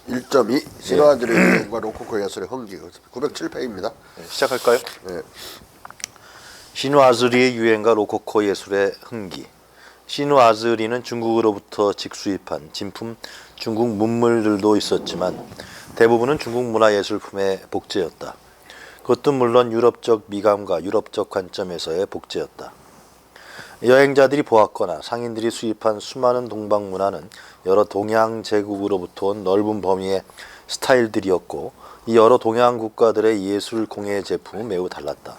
1.2 신화들의 유행과 로코코 예술의 흥기 907페이지입니다. 네, 시작할까요? 네. 시누아즈리의 유행과 로코코 예술의 흥기. 시누아즈리는 중국으로부터 직수입한 진품 중국 문물들도 있었지만 대부분은 중국 문화예술품의 복제였다. 그것도 물론 유럽적 미감과 유럽적 관점에서의 복제였다. 여행자들이 보았거나 상인들이 수입한 수많은 동방문화는 여러 동양 제국으로부터 온 넓은 범위의 스타일들이었고 이 여러 동양 국가들의 예술 공예 제품은 매우 달랐다.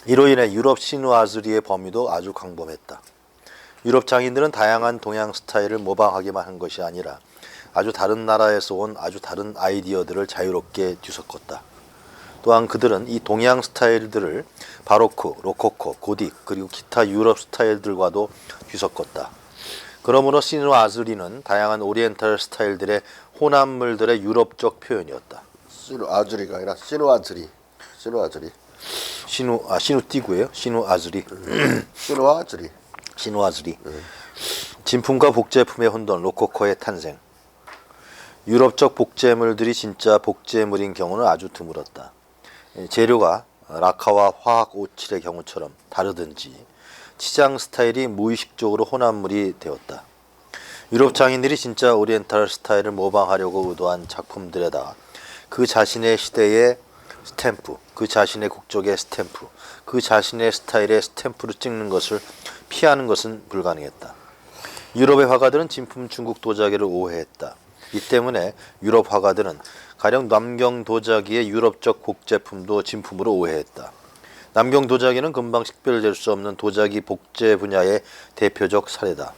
이로 인해 유럽 시누아즈리의 범위도 아주 광범했다. 유럽 장인들은 다양한 동양 스타일을 모방하기만 한 것이 아니라 아주 다른 나라에서 온 아주 다른 아이디어들을 자유롭게 뒤섞었다. 또한 그들은 이 동양 스타일들을 바로크, 로코코, 고딕 그리고 기타 유럽 스타일들과도 뒤섞었다. 그러므로 시누아즈리는 다양한 오리엔탈 스타일들의 혼합물들의 유럽적 표현이었다. 시누아즈리가 아니라 시누아즈리. 시누띠구예요. 시누아즈리. 시누아즈리. 진품과 복제품의 혼돈, 로코코의 탄생. 유럽적 복제물들이 진짜 복제물인 경우는 아주 드물었다. 재료가 라카와 화학 오칠의 경우처럼 다르든지 치장 스타일이 무의식적으로 혼합물이 되었다. 유럽 장인들이 진짜 오리엔탈 스타일을 모방하려고 의도한 작품들에다 그 자신의 시대의 스탬프, 그 자신의 국적의 스탬프, 그 자신의 스타일의 스탬프를 찍는 것을 피하는 것은 불가능했다. 유럽의 화가들은 진품 중국 도자기를 오해했다. 이 때문에 유럽 화가들은 가령 남경 도자기의 유럽적 복제품도 진품으로 오해했다. 남경 도자기는 금방 식별될 수 없는 도자기 복제 분야의 대표적 사례다.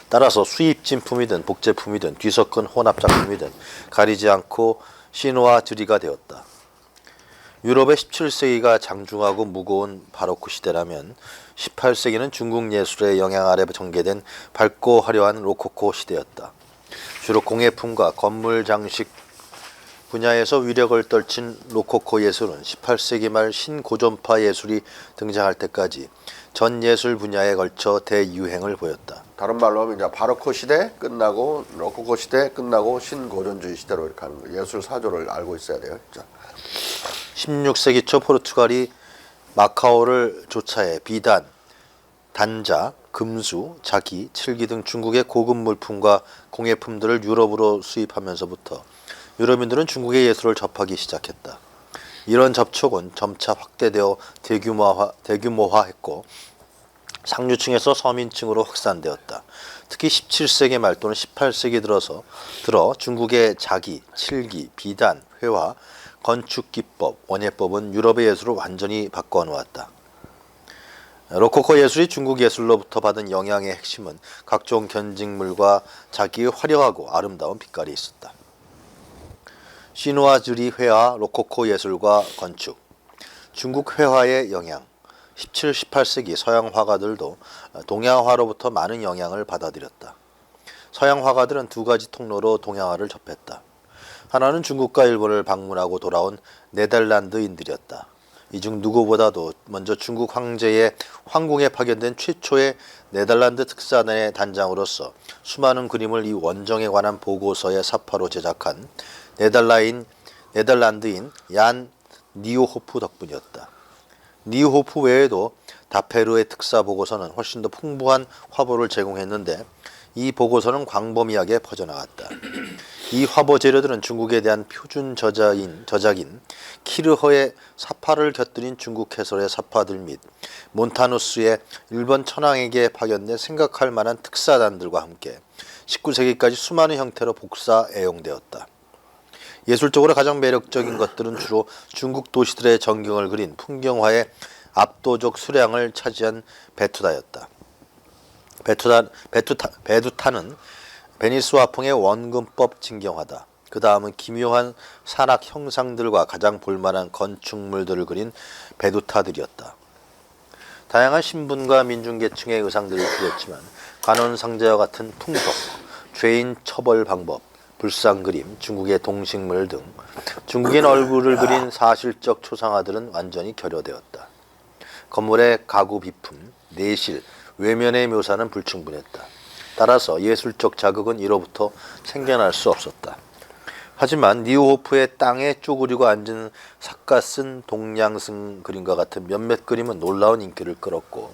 따라서 수입 진품이든 복제품이든 뒤섞은 혼합 작품이든 가리지 않고 시누아즈리가 되었다. 유럽의 17세기가 장중하고 무거운 바로크 시대라면 18세기는 중국 예술의 영향 아래 전개된 밝고 화려한 로코코 시대였다. 주로 공예품과 건물 장식 분야에서 위력을 떨친 로코코 예술은 18세기 말 신고전파 예술이 등장할 때까지 전 예술 분야에 걸쳐 대유행을 보였다. 다른 말로 하면 이제 바로크 시대 끝나고 로코코 시대 끝나고 신고전주의 시대로 이렇게 하는 거예요. 예술 사조를 알고 있어야 돼요. 자. 16세기 초 포르투갈이 마카오를 조차해 비단, 단자, 금수, 자기, 칠기 등 중국의 고급 물품과 공예품들을 유럽으로 수입하면서부터 유럽인들은 중국의 예술을 접하기 시작했다. 이런 접촉은 점차 확대되어 대규모화했고 상류층에서 서민층으로 확산되었다. 특히 17세기 말 또는 18세기 들어 중국의 자기, 칠기, 비단, 회화, 건축 기법, 원예법은 유럽의 예술을 완전히 바꿔놓았다. 로코코 예술이 중국 예술로부터 받은 영향의 핵심은 각종 견직물과 자기의 화려하고 아름다운 빛깔이 있었다. 시누아즈리 회화, 로코코 예술과 건축. 중국 회화의 영향. 17, 18세기 서양 화가들도 동양화로부터 많은 영향을 받아들였다. 서양 화가들은 두 가지 통로로 동양화를 접했다. 하나는 중국과 일본을 방문하고 돌아온 네덜란드인들이었다. 이 중 누구보다도 먼저 중국 황제의 황궁에 파견된 최초의 네덜란드 특사단의 단장으로서 수많은 그림을 이 원정에 관한 보고서의 사파로 제작한 네덜란드인 얀 니오호프 덕분이었다. 니오호프 외에도 다페르의 특사 보고서는 훨씬 더 풍부한 화보를 제공했는데 이 보고서는 광범위하게 퍼져나갔다. 이 화보 재료들은 중국에 대한 표준 저작인 키르허의 사파를 곁들인 중국 해설의 사파들 및 몬타누스의 일본 천황에게 파견된 생각할 만한 특사단들과 함께 19세기까지 수많은 형태로 복사 애용되었다. 예술적으로 가장 매력적인 것들은 주로 중국 도시들의 전경을 그린 풍경화의 압도적 수량을 차지한 베투다였다. 베두타는 베니스 화풍의 원근법 진경화다. 그 다음은 기묘한 산악 형상들과 가장 볼만한 건축물들을 그린 베두타들이었다. 다양한 신분과 민중계층의 의상들을 그렸지만 관원상제와 같은 풍속, 죄인 처벌 방법, 불상 그림, 중국의 동식물 등 중국인 얼굴을 그린 사실적 초상화들은 완전히 결여되었다. 건물의 가구 비품, 내실, 외면의 묘사는 불충분했다. 따라서 예술적 자극은 이로부터 생겨날 수 없었다. 하지만 니우호프의 땅에 쪼그리고 앉은 삭가 쓴 동양승 그림과 같은 몇몇 그림은 놀라운 인기를 끌었고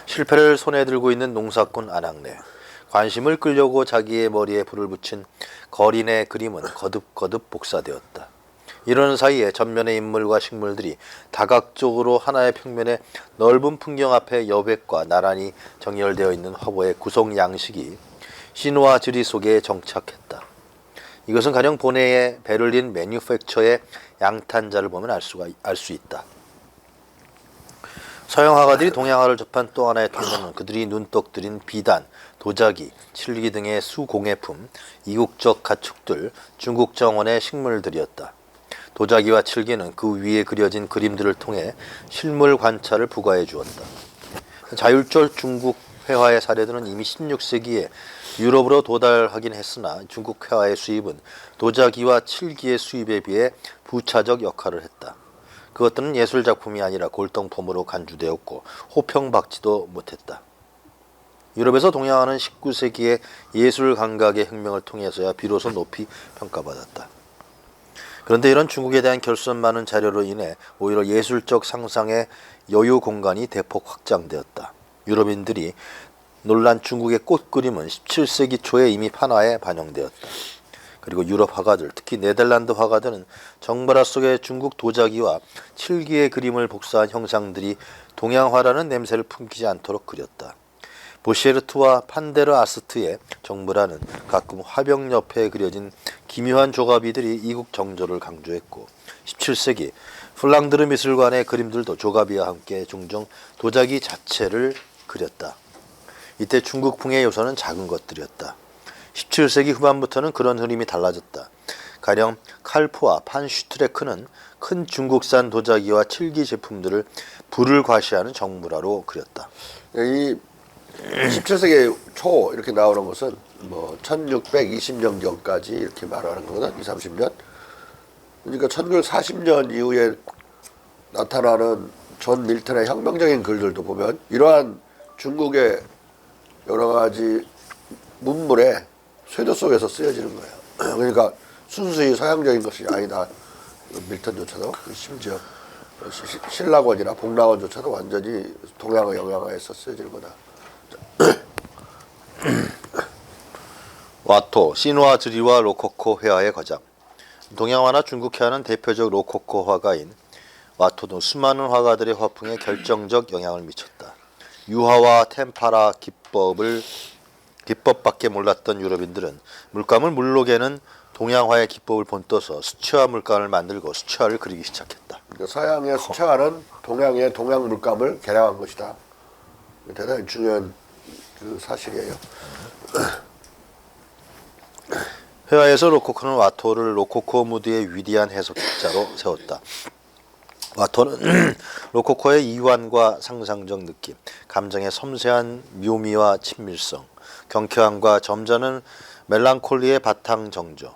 실패를 손에 들고 있는 농사꾼 아낙네, 관심을 끌려고 자기의 머리에 불을 붙인 거린의 그림은 거듭거듭 복사되었다. 이러는 사이에 전면의 인물과 식물들이 다각적으로 하나의 평면의 넓은 풍경 앞에 여백과 나란히 정렬되어 있는 화보의 구성 양식이 신화 지리 속에 정착했다. 이것은 가령 본해의 베를린 매뉴팩처의 양탄자를 보면 알 수 있다. 서양 화가들이 동양화를 접한 또 하나의 통로는 그들이 눈독 들인 비단, 도자기, 칠기 등의 수공예품, 이국적 가축들, 중국 정원의 식물들이었다. 도자기와 칠기는 그 위에 그려진 그림들을 통해 실물 관찰을 부과해 주었다. 자율절 중국 회화의 사례들은 이미 16세기에 유럽으로 도달하긴 했으나 중국 회화의 수입은 도자기와 칠기의 수입에 비해 부차적 역할을 했다. 그것들은 예술작품이 아니라 골동품으로 간주되었고 호평받지도 못했다. 유럽에서 동양화는 19세기의 예술 감각의 혁명을 통해서야 비로소 높이 평가받았다. 그런데 이런 중국에 대한 결손 많은 자료로 인해 오히려 예술적 상상의 여유 공간이 대폭 확장되었다. 유럽인들이 놀란 중국의 꽃 그림은 17세기 초에 이미 판화에 반영되었다. 그리고 유럽 화가들, 특히 네덜란드 화가들은 정발화 속에 중국 도자기와 칠기의 그림을 복사한 형상들이 동양화라는 냄새를 풍기지 않도록 그렸다. 보셰르트와 판데르 아스트의 정발화는 가끔 화병 옆에 그려진 기묘한 조가비들이 이국 정조를 강조했고 17세기 플랑드르 미술관의 그림들도 조가비와 함께 종종 도자기 자체를 그렸다. 이때 중국풍의 요소는 작은 것들이었다. 17세기 후반부터는 그런 흐름이 달라졌다. 가령 칼프와 판 슈트레크는 큰 중국산 도자기와 칠기 제품들을 불을 과시하는 정물화로 그렸다. 이 17세기 초 이렇게 나오는 것은 뭐 1620년 전까지 이렇게 말하는 거거든. 20, 30년. 그러니까 1940년 이후에 나타나는 존 밀턴의 혁명적인 글들도 보면 이러한 중국의 여러 가지 문물에 쇄도 속에서 쓰여지는 거예요. 그러니까 순수히 서양적인 것이 아니다. 밀턴조차도 심지어 신라권이나 복락원조차도 완전히 동양의 영향하에서 쓰여지는 거다. 와토, 신화 지리와 로코코 회화의 거장. 동양화나 중국 회화는 대표적 로코코 화가인 와토 등 수많은 화가들의 화풍에 결정적 영향을 미쳤다. 유화와 템파라 기법밖에 몰랐던 유럽인들은 물감을 물로 개는 동양화의 기법을 본떠서 수채화 물감을 만들고 수채화를 그리기 시작했다. 그러니까 서양의 수채화는 동양의 동양 물감을 개량한 것이다. 대단히 중요한 그 사실이에요. 회화에서 로코코는 와토를 로코코 무드의 위대한 해석자로 세웠다. 와토는 로코코의 이완과 상상적 느낌, 감정의 섬세한 묘미와 친밀성, 경쾌함과 점잖은 멜랑콜리의 바탕 정조,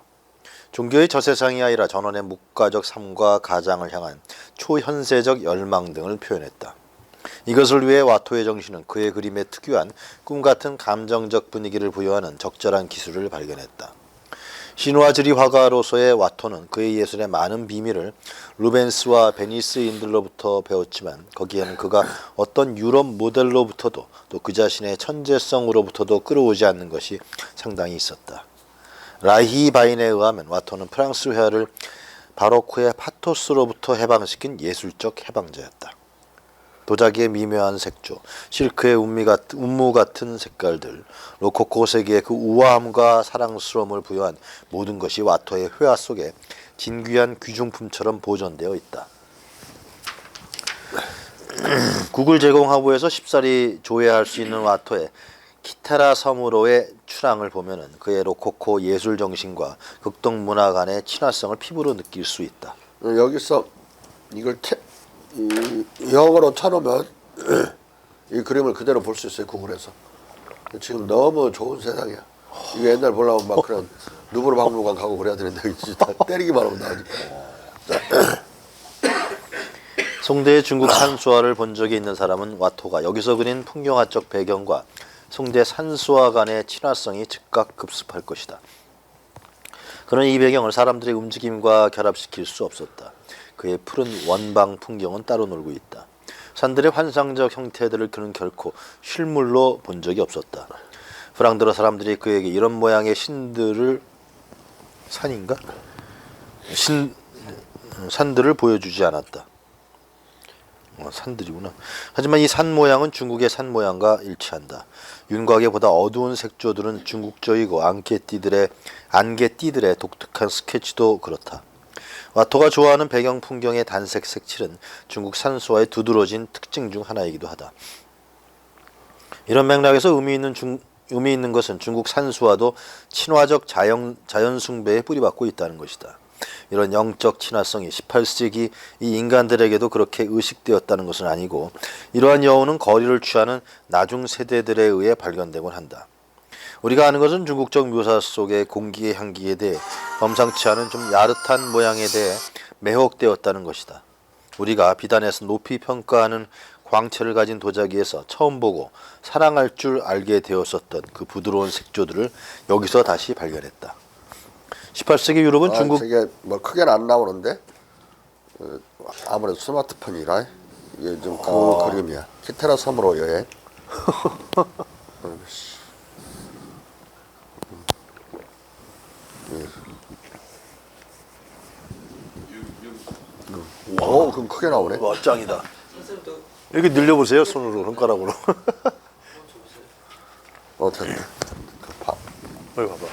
종교의 저세상이 아니라 전원의 묵가적 삶과 가장을 향한 초현세적 열망 등을 표현했다. 이것을 위해 와토의 정신은 그의 그림에 특유한 꿈같은 감정적 분위기를 부여하는 적절한 기술을 발견했다. 신화 지리 화가로서의 와토는 그의 예술의 많은 비밀을 루벤스와 베니스인들로부터 배웠지만 거기에는 그가 어떤 유럽 모델로부터도 또 그 자신의 천재성으로부터도 끌어오지 않는 것이 상당히 있었다. 라히 바인에 의하면 와토는 프랑스 회화를 바로크의 파토스로부터 해방시킨 예술적 해방자였다. 도자기의 미묘한 색조, 실크의 운무 같은 색깔들, 로코코 세계의 그 우아함과 사랑스러움을 부여한 모든 것이 와토의 회화 속에 진귀한 귀중품처럼 보존되어 있다. 국을 제공 화보에서 쉽사리 조회할 수 있는 와토의 키타라 섬으로의 출항을 보면은 그의 로코코 예술 정신과 극동 문화 간의 친화성을 피부로 느낄 수 있다. 여기서 이걸 영어로 쳐놓으면 이 그림을 그대로 볼 수 있어요. 구글에서. 지금 너무 좋은 세상이야. 이거 옛날 보려면 막 그런 누브르 박물관 가고 그래야 되는데 진짜 때리기만 하면 나오니까. 송대의 중국 산수화를 본 적이 있는 사람은 와토가 여기서 그린 풍경화적 배경과 송대 산수와 간의 친화성이 즉각 급습할 것이다. 그런 이 배경을 사람들의 움직임과 결합시킬 수 없었다. 그의 푸른 원방 풍경은 따로 놀고 있다. 산들의 환상적 형태들을 그는 결코 실물로 본 적이 없었다. 프랑드러 사람들이 그에게 이런 모양의 신들을 산들을 보여주지 않았다. 산들이구나. 하지만 이 산 모양은 중국의 산 모양과 일치한다. 윤곽에보다 어두운 색조들은 중국적이고 안개띠들의 독특한 스케치도 그렇다. 와토가 좋아하는 배경 풍경의 단색 색칠은 중국 산수와의 두드러진 특징 중 하나이기도 하다. 이런 맥락에서 의미 있는 것은 중국 산수와도 친화적 자연 숭배에 뿌리박고 있다는 것이다. 이런 영적 친화성이 18세기 이 인간들에게도 그렇게 의식되었다는 것은 아니고 이러한 여운은 거리를 취하는 나중 세대들에 의해 발견되곤 한다. 우리가 아는 것은 중국적 묘사 속의 공기의 향기에 대해 범상치 않은 좀 야릇한 모양에 대해 매혹되었다는 것이다. 우리가 비단에서 높이 평가하는 광채를 가진 도자기에서 처음 보고 사랑할 줄 알게 되었었던 그 부드러운 색조들을 여기서 다시 발견했다. 18세기 유럽은 중국 저게 뭐 크게는 안 나오는데 아무래도 스마트폰이라 이게 좀 그림이야. 키테라 섬으로 여행. 오, 그럼 크게 나오네. 와, 짱이다. 이렇게 늘려보세요, 손으로, 손가락으로. 됐다. 여기 봐봐.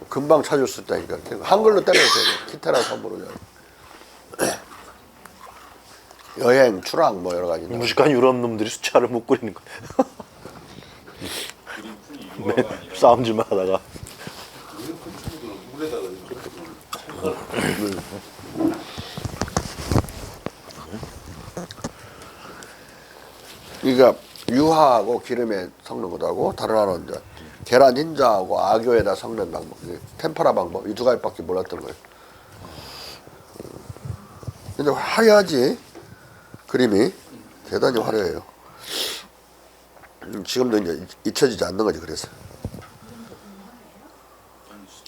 금방 찾을 수 있다니까. 한글로 때려주세요. 키테라 섬으로 여행, 추락 뭐 여러 가지. 무식한 유럽 놈들이 수차를 못 꾸리는 거야. 싸움질만 하다가. 그러니까 유화하고 기름에 섞는 것하고 다른 하나는 이제 계란 흰자하고 아교에다 섞는 방법, 템퍼라 방법 이 두 가지밖에 몰랐던 거예요. 근데 화려하지 그림이 대단히 화려해요. 지금도 이제 잊혀지지 않는 거지 그래서.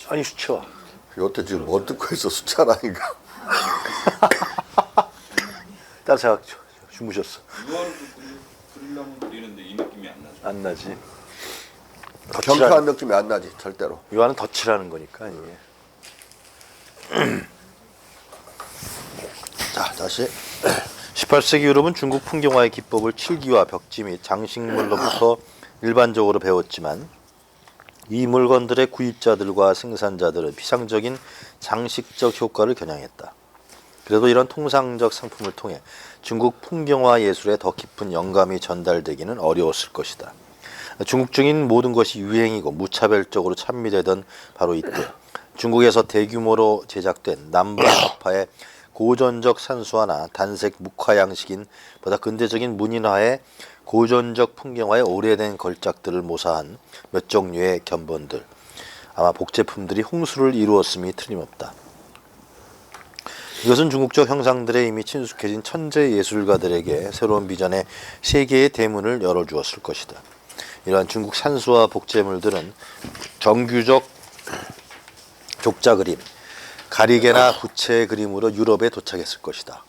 아니 수채화. 여태 지금 뭐 듣고 있어 수차라니까. 딸 생각 주무셨어. 이걸 그리려면 그리는데 이 느낌이 안 나죠. 안 나지. 경쾌한 느낌이 안 나지 절대로. 유화는 덧칠하는 거니까 이게. 자 다시 18세기 유럽은 중국 풍경화의 기법을 칠기와 벽지 및 장식물로부터 일반적으로 배웠지만 이 물건들의 구입자들과 생산자들은 피상적인 장식적 효과를 겨냥했다. 그래도 이런 통상적 상품을 통해 중국 풍경화 예술에 더 깊은 영감이 전달되기는 어려웠을 것이다. 중국적인 모든 것이 유행이고 무차별적으로 찬미되던 바로 이때 중국에서 대규모로 제작된 남북학파의 고전적 산수화나 단색 묵화 양식인 보다 근대적인 문인화의 고전적 풍경화의 오래된 걸작들을 모사한 몇 종류의 견본들, 아마 복제품들이 홍수를 이루었음이 틀림없다. 이것은 중국적 형상들에 이미 친숙해진 천재 예술가들에게 새로운 비전의 세계의 대문을 열어주었을 것이다. 이러한 중국 산수화 복제물들은 정규적 족자 그림, 가리개나 부채 그림으로 유럽에 도착했을 것이다.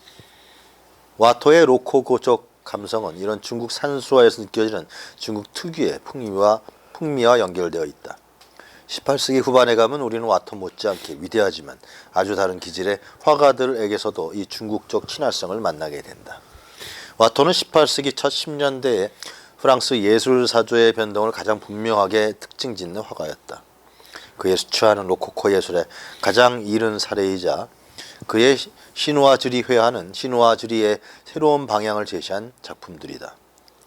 와토의 로코코적 감성은 이런 중국 산수화에서 느껴지는 중국 특유의 풍미와 연결되어 있다. 18세기 후반에 가면 우리는 와토 못지않게 위대하지만 아주 다른 기질의 화가들에게서도 이 중국적 친화성을 만나게 된다. 와토는 18세기 첫 10년대에 프랑스 예술사조의 변동을 가장 분명하게 특징짓는 화가였다. 그의 수취하는 로코코 예술의 가장 이른 사례이자 그의 신우아주리 회화는 신우아주리의 새로운 방향을 제시한 작품들이다.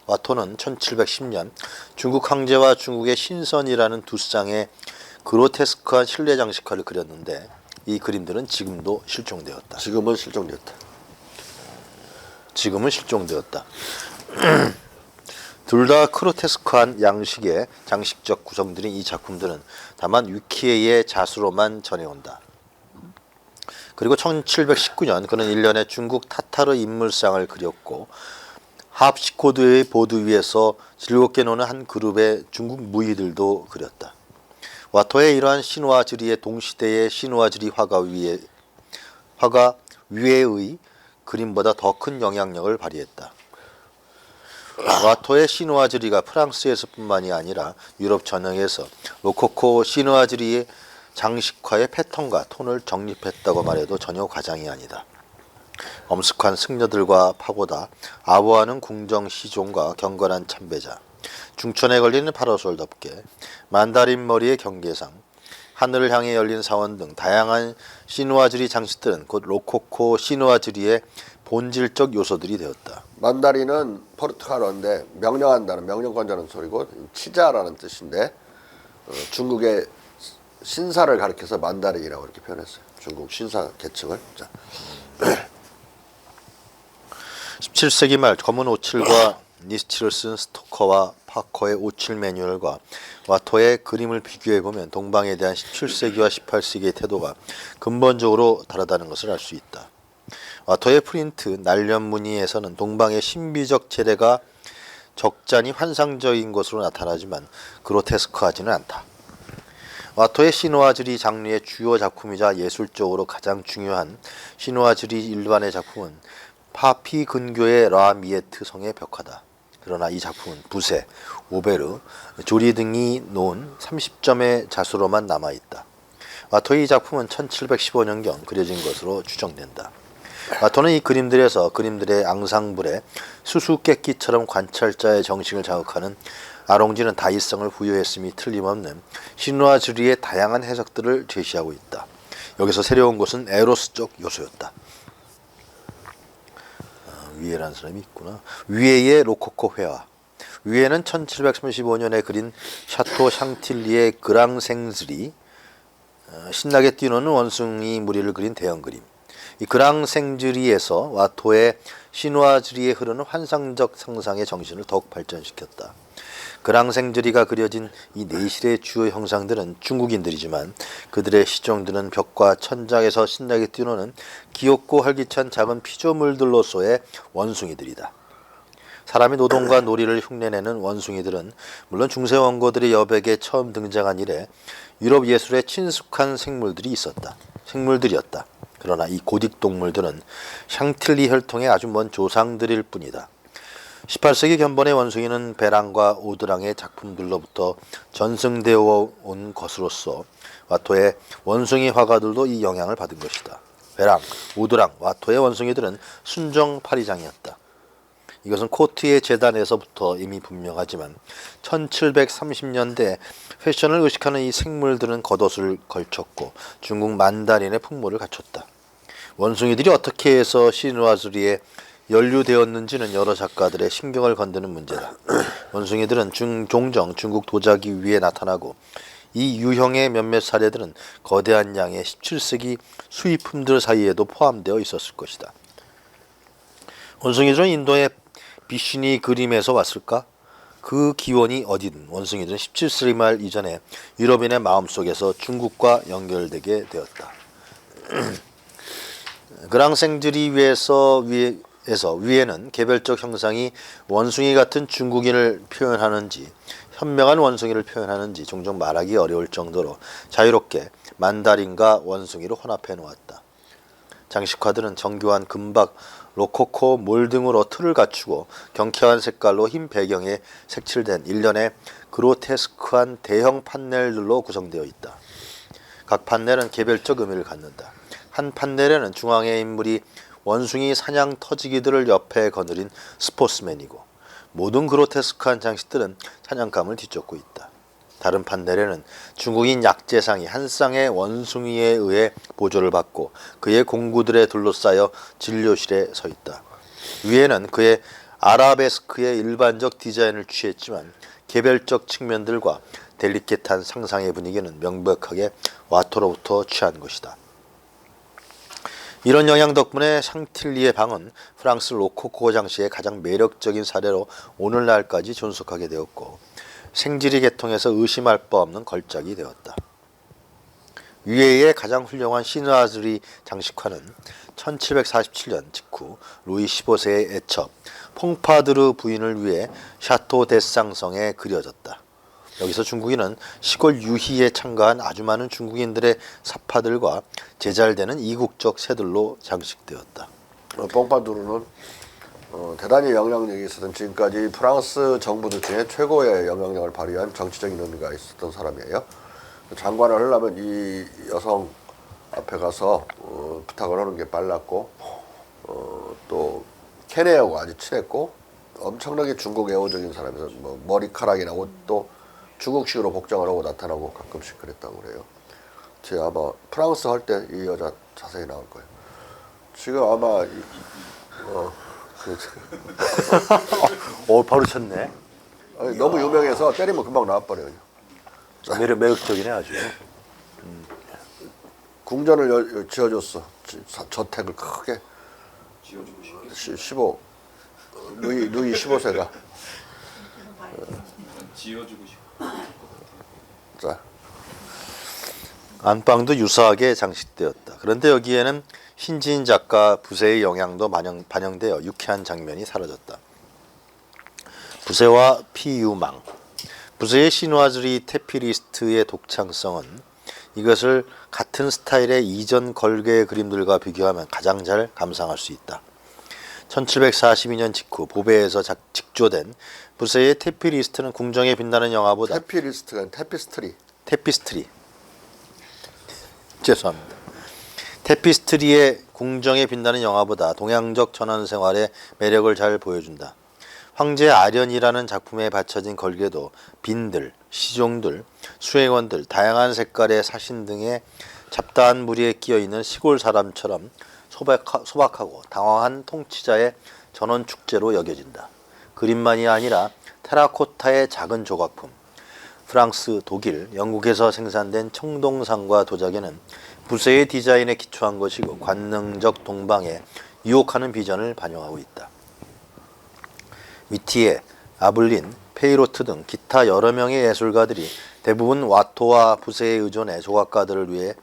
와토는 1710년 중국 황제와 중국의 신선이라는 두 쌍의 그로테스크한 실내 장식화를 그렸는데 이 그림들은 지금도 실종되었다. 지금은 실종되었다. 둘 다 크로테스크한 양식의 장식적 구성들인 이 작품들은 다만 위키에의 자수로만 전해온다. 그리고 1719년 그는 일련의 중국 타타르 인물상을 그렸고 하프시코드의 보드 위에서 즐겁게 노는 한 그룹의 중국 무희들도 그렸다. 와토의 이러한 신화지리의 동시대의 신화지리 화가 위에의 그림보다 더 큰 영향력을 발휘했다. 와토의 신화지리가 프랑스에서뿐만이 아니라 유럽 전역에서 로코코 신화지리의 장식화의 패턴과 톤을 정립했다고 말해도 전혀 과장이 아니다. 엄숙한 승려들과 파고다, 아부하는 궁정 시종과 경건한 참배자, 중천에 걸리는 파라솔 덮개, 만다린 머리의 경계상, 하늘을 향해 열린 사원 등 다양한 신화지리 장식들은 곧 로코코 신화지리의 본질적 요소들이 되었다. 만다린은 포르투갈어인데 명령한다는 명령권자는 소리고 치자라는 뜻인데 중국의 신사를 가리켜서 만다린이라고 이렇게 표현했어요. 중국 신사 계층을. 자. 17세기 말 검은 오칠과 니스칠을 쓴 스토커와 파커의 오칠 매뉴얼과 와토의 그림을 비교해보면 동방에 대한 17세기와 18세기의 태도가 근본적으로 다르다는 것을 알 수 있다. 와토의 프린트 날렵무늬에서는 동방의 신비적 재래가 적잖이 환상적인 것으로 나타나지만 그로테스크하지는 않다. 와토의 신화지리 장르의 주요 작품이자 예술적으로 가장 중요한 신화지리 일반의 작품은 파피 근교의 라미에트 성의 벽화다. 그러나 이 작품은 부세, 오베르, 조리 등이 놓은 30점의 자수로만 남아있다. 와토의 이 작품은 1715년경 그려진 것으로 추정된다. 와토는 이 그림들에서 그림들의 앙상블에 수수께끼처럼 관찰자의 정신을 자극하는 아롱지는 다이성을 부여했음이 틀림없는 신화지리의 다양한 해석들을 제시하고 있다. 여기서 새로운 것은 에로스적 요소였다. 위에라는 사람이 있구나. 위에의 로코코 회화. 위에는 1735년에 그린 샤토 샹틸리의 그랑생즈리, 신나게 뛰노는 원숭이 무리를 그린 대형 그림. 이 그랑생즈리에서 와토의 신화지리에 흐르는 환상적 상상의 정신을 더욱 발전시켰다. 그랑생즈리가 그려진 이 내실의 주요 형상들은 중국인들이지만 그들의 시종들은 벽과 천장에서 신나게 뛰노는 귀엽고 활기찬 작은 피조물들로서의 원숭이들이다. 사람의 노동과 놀이를 흉내내는 원숭이들은 물론 중세 원고들의 여백에 처음 등장한 이래 유럽 예술에 친숙한 생물들이었다. 그러나 이 고딕 동물들은 샹틸리 혈통의 아주 먼 조상들일 뿐이다. 18세기 견본의 원숭이는 베랑과 오드랑의 작품들로부터 전승되어 온 것으로서 와토의 원숭이 화가들도 이 영향을 받은 것이다. 베랑, 오드랑, 와토의 원숭이들은 순정 파리장이었다. 이것은 코트의 재단에서부터 이미 분명하지만 1730년대 패션을 의식하는 이 생물들은 겉옷을 걸쳤고 중국 만다린의 풍모를 갖췄다. 원숭이들이 어떻게 해서 신화지리에 연루되었는지는 여러 작가들의 신경을 건드는 문제다. 원숭이들은 종종 중국 도자기 위에 나타나고 이 유형의 몇몇 사례들은 거대한 양의 17세기 수입품들 사이에도 포함되어 있었을 것이다. 원숭이들은 인도의 비시니 그림에서 왔을까? 그 기원이 어디든 원숭이들은 17세기 말 이전에 유럽인의 마음속에서 중국과 연결되게 되었다. 그랑생즈리 위에는 개별적 형상이 원숭이 같은 중국인을 표현하는지 현명한 원숭이를 표현하는지 종종 말하기 어려울 정도로 자유롭게 만다린과 원숭이를 혼합해 놓았다. 장식화들은 정교한 금박 로코코 몰등으로 틀을 갖추고 경쾌한 색깔로 흰 배경에 색칠된 일련의 그로테스크한 대형 판넬들로 구성되어 있다. 각 판넬은 개별적 의미를 갖는다. 한 판넬에는 중앙의 인물이 원숭이 사냥 터지기들을 옆에 거느린 스포츠맨이고 모든 그로테스크한 장식들은 사냥감을 뒤쫓고 있다. 다른 판넬에는 중국인 약재상이 한 쌍의 원숭이에 의해 보조를 받고 그의 공구들에 둘러싸여 진료실에 서 있다. 위에는 그의 아라베스크의 일반적 디자인을 취했지만 개별적 측면들과 델리케트한 상상의 분위기는 명백하게 와토로부터 취한 것이다. 이런 영향 덕분에 샹틸리의 방은 프랑스 로코코 장식의 가장 매력적인 사례로 오늘날까지 존속하게 되었고 생지리 계통에서 의심할 바 없는 걸작이 되었다. 위에의 가장 훌륭한 시누아즈리 장식화는 1747년 직후 루이 15세의 애첩 퐁파드르 부인을 위해 샤토 데쌍성에 그려졌다. 여기서 중국인은 시골 유희에 참가한 아주 많은 중국인들의 사파들과 제잘되는 이국적 새들로 장식되었다. 뽕파두르는 대단히 영향력이 있었던 지금까지 프랑스 정부들 중에 최고의 영향력을 발휘한 정치적인 의미가 있었던 사람이에요. 장관을 하려면 이 여성 앞에 가서 부탁을 하는 게 빨랐고 또 케네하고 아주 친했고 엄청나게 중국 애호적인 사람이어서 뭐 머리카락이나 옷도 중국식으로 복장을 하고 나타나고 가끔씩 그랬다고 그래요. 제가 아마 프랑스 할 때 이 여자 자세히 나올 거예요. 지금 아마 바로 쳤네. 아니, 너무 유명해서 때리면 금방 나와버려요. 매력적이네 아주. 궁전을 지어줬어. 저택을 크게. 지어주고 싶겠어. 15 루이 15세가. 지어주고 싶어. 자, 안방도 유사하게 장식되었다. 그런데 여기에는 신지인 작가 부세의 영향도 반영되어 유쾌한 장면이 사라졌다. 부세와 피유망. 부세의 시누아즈리 테피리스트의 독창성은 이것을 같은 스타일의 이전 걸개의 그림들과 비교하면 가장 잘 감상할 수 있다. 1742년 직후 보베에서 직조된 부세의 테피리스트는 궁정에 빛나는 영화보다 테피리스트가 테피스트리. 테피스트리 죄송합니다. 테피스트리의 궁정에 빛나는 영화보다 동양적 전원 생활의 매력을 잘 보여준다. 황제 아련이라는 작품에 받쳐진 걸개도 빈들, 시종들, 수행원들, 다양한 색깔의 사신 등의 잡다한 무리에 끼어있는 시골 사람처럼 소박하고 당황한 통치자의 전원 축제로 여겨진다. 그림만이 아니라 테라코타의 작은 조각품, 프랑스, 독일, 영국에서 생산된 청동상과 도자기는 부세의 디자인에 기초한 것이고 관능적 동방에 유혹하는 비전을 반영하고 있다. 미티에, 아블린, 페이로트 등 기타 여러 명의 예술가들이 대부분 와토와 부세에 의존해 조각가들을 위해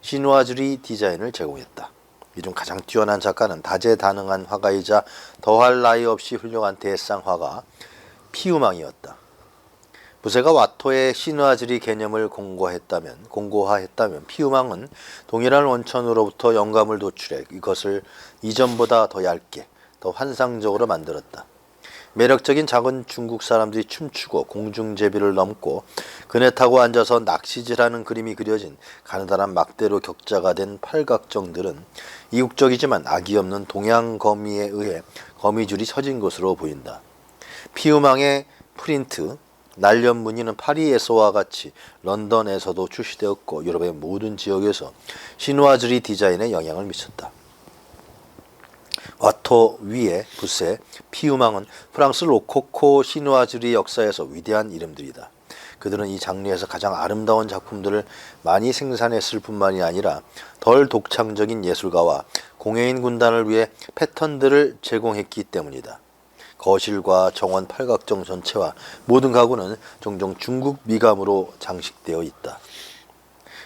시누아즈리 디자인을 제공했다. 이 중 가장 뛰어난 작가는 다재다능한 화가이자 더할 나위 없이 훌륭한 대쌍화가 피우망이었다. 부세가 와토의 시누아즈리 개념을 공고화했다면 피우망은 동일한 원천으로부터 영감을 도출해 이것을 이전보다 더 얇게, 더 환상적으로 만들었다. 매력적인 작은 중국 사람들이 춤추고 공중제비를 넘고 그네 타고 앉아서 낚시질하는 그림이 그려진 가느다란 막대로 격자가 된 팔각정들은 이국적이지만 악이 없는 동양 거미에 의해 거미줄이 쳐진 것으로 보인다. 피우망의 프린트, 날렵 무늬는 파리에서와 같이 런던에서도 출시되었고 유럽의 모든 지역에서 시누아즈리 디자인에 영향을 미쳤다. 와토 위에 부세, 피우망은 프랑스 로코코 시누아즈리 역사에서 위대한 이름들이다. 그들은 이 장르에서 가장 아름다운 작품들을 많이 생산했을 뿐만이 아니라 덜 독창적인 예술가와 공예인 군단을 위해 패턴들을 제공했기 때문이다. 거실과 정원 팔각정 전체와 모든 가구는 종종 중국 미감으로 장식되어 있다.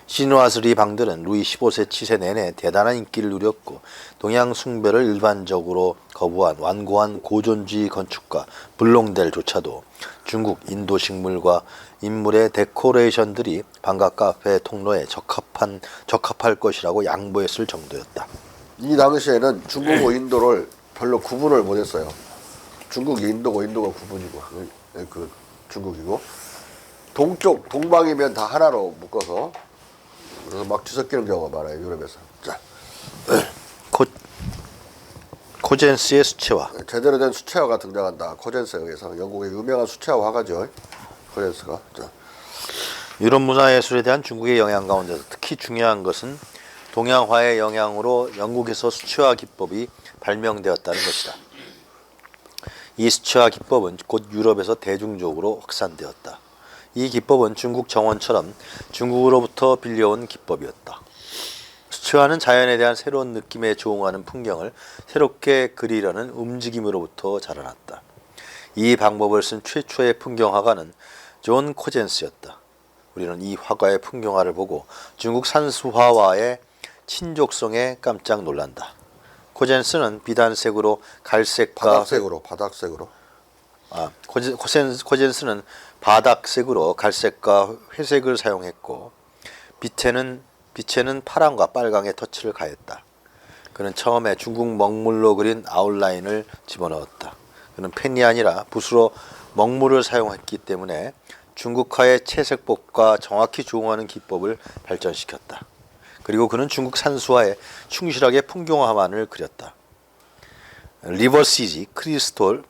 시누아즈리 방들은 루이 15세 치세 내내 대단한 인기를 누렸고 동양 숭배를 일반적으로 거부한 완고한 고전주의 건축가 블롱델조차도 중국 인도 식물과 인물의 데코레이션들이 방각 카페 통로에 적합할 것이라고 양보했을 정도였다. 이 당시에는 중국과 인도를 별로 구분을 못했어요. 중국이 인도고 인도가 구분이고 그 중국이고 동쪽 동방이면 다 하나로 묶어서 그래서 막 뒤섞이는 경우가 많아요 유럽에서. 자, 코젠스의 수채화. 제대로 된 수채화가 등장한다. 코젠스에 의해서 영국의 유명한 수채화 화가죠. 코젠스가. 자, 유럽 문화예술에 대한 중국의 영향 가운데서 특히 중요한 것은 동양화의 영향으로 영국에서 수채화 기법이 발명되었다는 것이다. 이 수채화 기법은 곧 유럽에서 대중적으로 확산되었다. 이 기법은 중국 정원처럼 중국으로부터 빌려온 기법이었다. 수채화는 자연에 대한 새로운 느낌에 조응하는 풍경을 새롭게 그리려는 움직임으로부터 자라났다. 이 방법을 쓴 최초의 풍경화가는 존 코젠스였다. 우리는 이 화가의 풍경화를 보고 중국 산수화와의 친족성에 깜짝 놀란다. 코젠스는 비단색으로 갈색과 바닥색으로. 코젠스는 바닥색으로 갈색과 회색을 사용했고 빛에는 파랑과 빨강의 터치를 가했다. 그는 처음에 중국 먹물로 그린 아웃라인을 집어넣었다. 그는 펜이 아니라 붓으로 먹물을 사용했기 때문에 중국화의 채색법과 정확히 조응하는 기법을 발전시켰다. 그리고 그는 중국 산수화에 충실하게 풍경화만을 그렸다. 리버시지, 크리스톨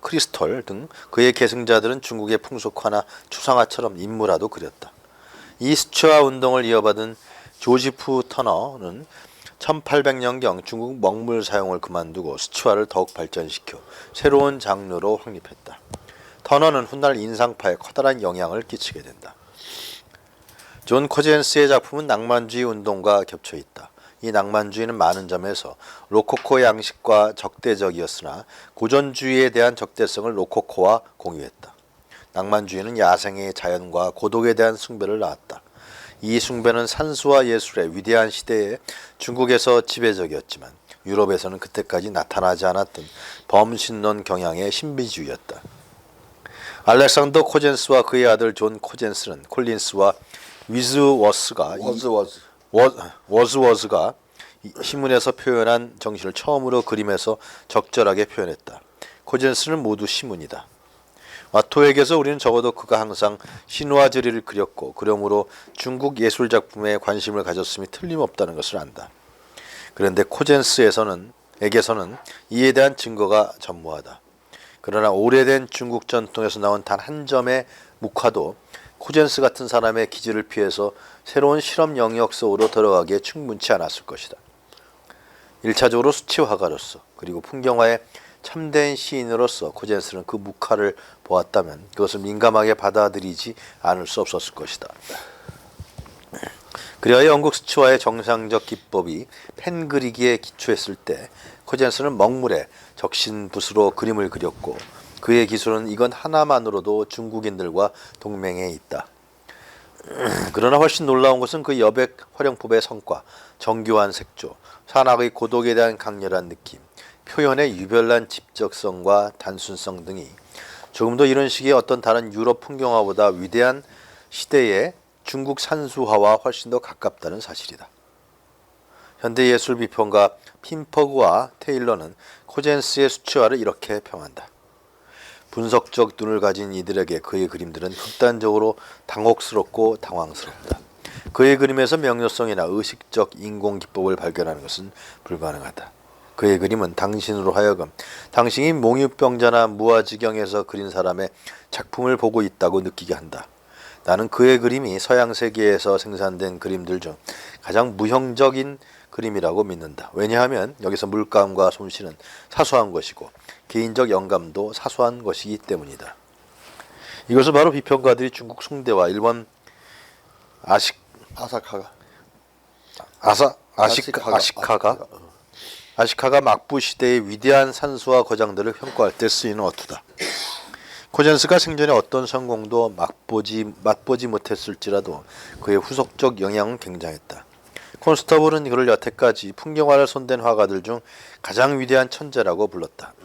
등 그의 계승자들은 중국의 풍속화나 추상화처럼 인물화도 그렸다. 이 수채화 운동을 이어받은 조지프 터너는 1800년경 중국 먹물 사용을 그만두고 수채화를 더욱 발전시켜 새로운 장르로 확립했다. 터너는 훗날 인상파에 커다란 영향을 끼치게 된다. 존 코젠스의 작품은 낭만주의 운동과 겹쳐 있다. 이 낭만주의는 많은 점에서 로코코 양식과 적대적이었으나 고전주의에 대한 적대성을 로코코와 공유했다. 낭만주의는 야생의 자연과 고독에 대한 숭배를 낳았다. 이 숭배는 산수화 예술의 위대한 시대에 중국에서 지배적이었지만 유럽에서는 그때까지 나타나지 않았던 범신론 경향의 신비주의였다. 알렉산더 코젠스와 그의 아들 존 코젠스는 콜린스와 워즈워스가 시문에서 표현한 정신을 처음으로 그림에서 적절하게 표현했다. 코젠스는 모두 시문이다. 와토에게서 우리는 적어도 그가 항상 신화절이를 그렸고 그러므로 중국 예술 작품에 관심을 가졌음이 틀림없다는 것을 안다. 그런데 코젠스에게서는 이에 대한 증거가 전무하다. 그러나 오래된 중국 전통에서 나온 단 한 점의 묵화도 코젠스 같은 사람의 기질을 피해서 새로운 실험 영역 속으로 들어가기에 충분치 않았을 것이다. 1차적으로 수치화가로서 그리고 풍경화의 참된 시인으로서 코젠스는 그 묵화를 보았다면 그것을 민감하게 받아들이지 않을 수 없었을 것이다. 그리하여 영국 수치화의 정상적 기법이 펜 그리기에 기초했을 때 코젠스는 먹물에 적신 붓으로 그림을 그렸고 그의 기술은 이건 하나만으로도 중국인들과 동맹해 있다. 그러나 훨씬 놀라운 것은 그 여백 활용법의 성과, 정교한 색조, 산악의 고독에 대한 강렬한 느낌, 표현의 유별난 직접성과 단순성 등이 조금도 이런 식의 어떤 다른 유럽 풍경화보다 위대한 시대의 중국 산수화와 훨씬 더 가깝다는 사실이다. 현대예술 비평가 핀퍼그와 테일러는 코젠스의 수채화를 이렇게 평한다. 분석적 눈을 가진 이들에게 그의 그림들은 극단적으로 당혹스럽고 당황스럽다. 그의 그림에서 명료성이나 의식적 인공 기법을 발견하는 것은 불가능하다. 그의 그림은 당신으로 하여금 당신이 몽유병자나 무아지경에서 그린 사람의 작품을 보고 있다고 느끼게 한다. 나는 그의 그림이 서양 세계에서 생산된 그림들 중 가장 무형적인 그림이라고 믿는다. 왜냐하면 여기서 물감과 솜씨는 사소한 것이고 개인적 영감도 사소한 것이기 때문이다. 이것을 바로 비평가들이 중국 숭대와 일본 아시카가 막부 시대의 위대한 산수화 거장들을 평가할 때 쓰이는 어투다. 코젠스가 생전에 어떤 성공도 맛보지 못했을지라도 그의 후속적 영향은 굉장했다. 콘스터블은 그를 여태까지 풍경화를 손댄 화가들 중 가장 위대한 천재라고 불렀다.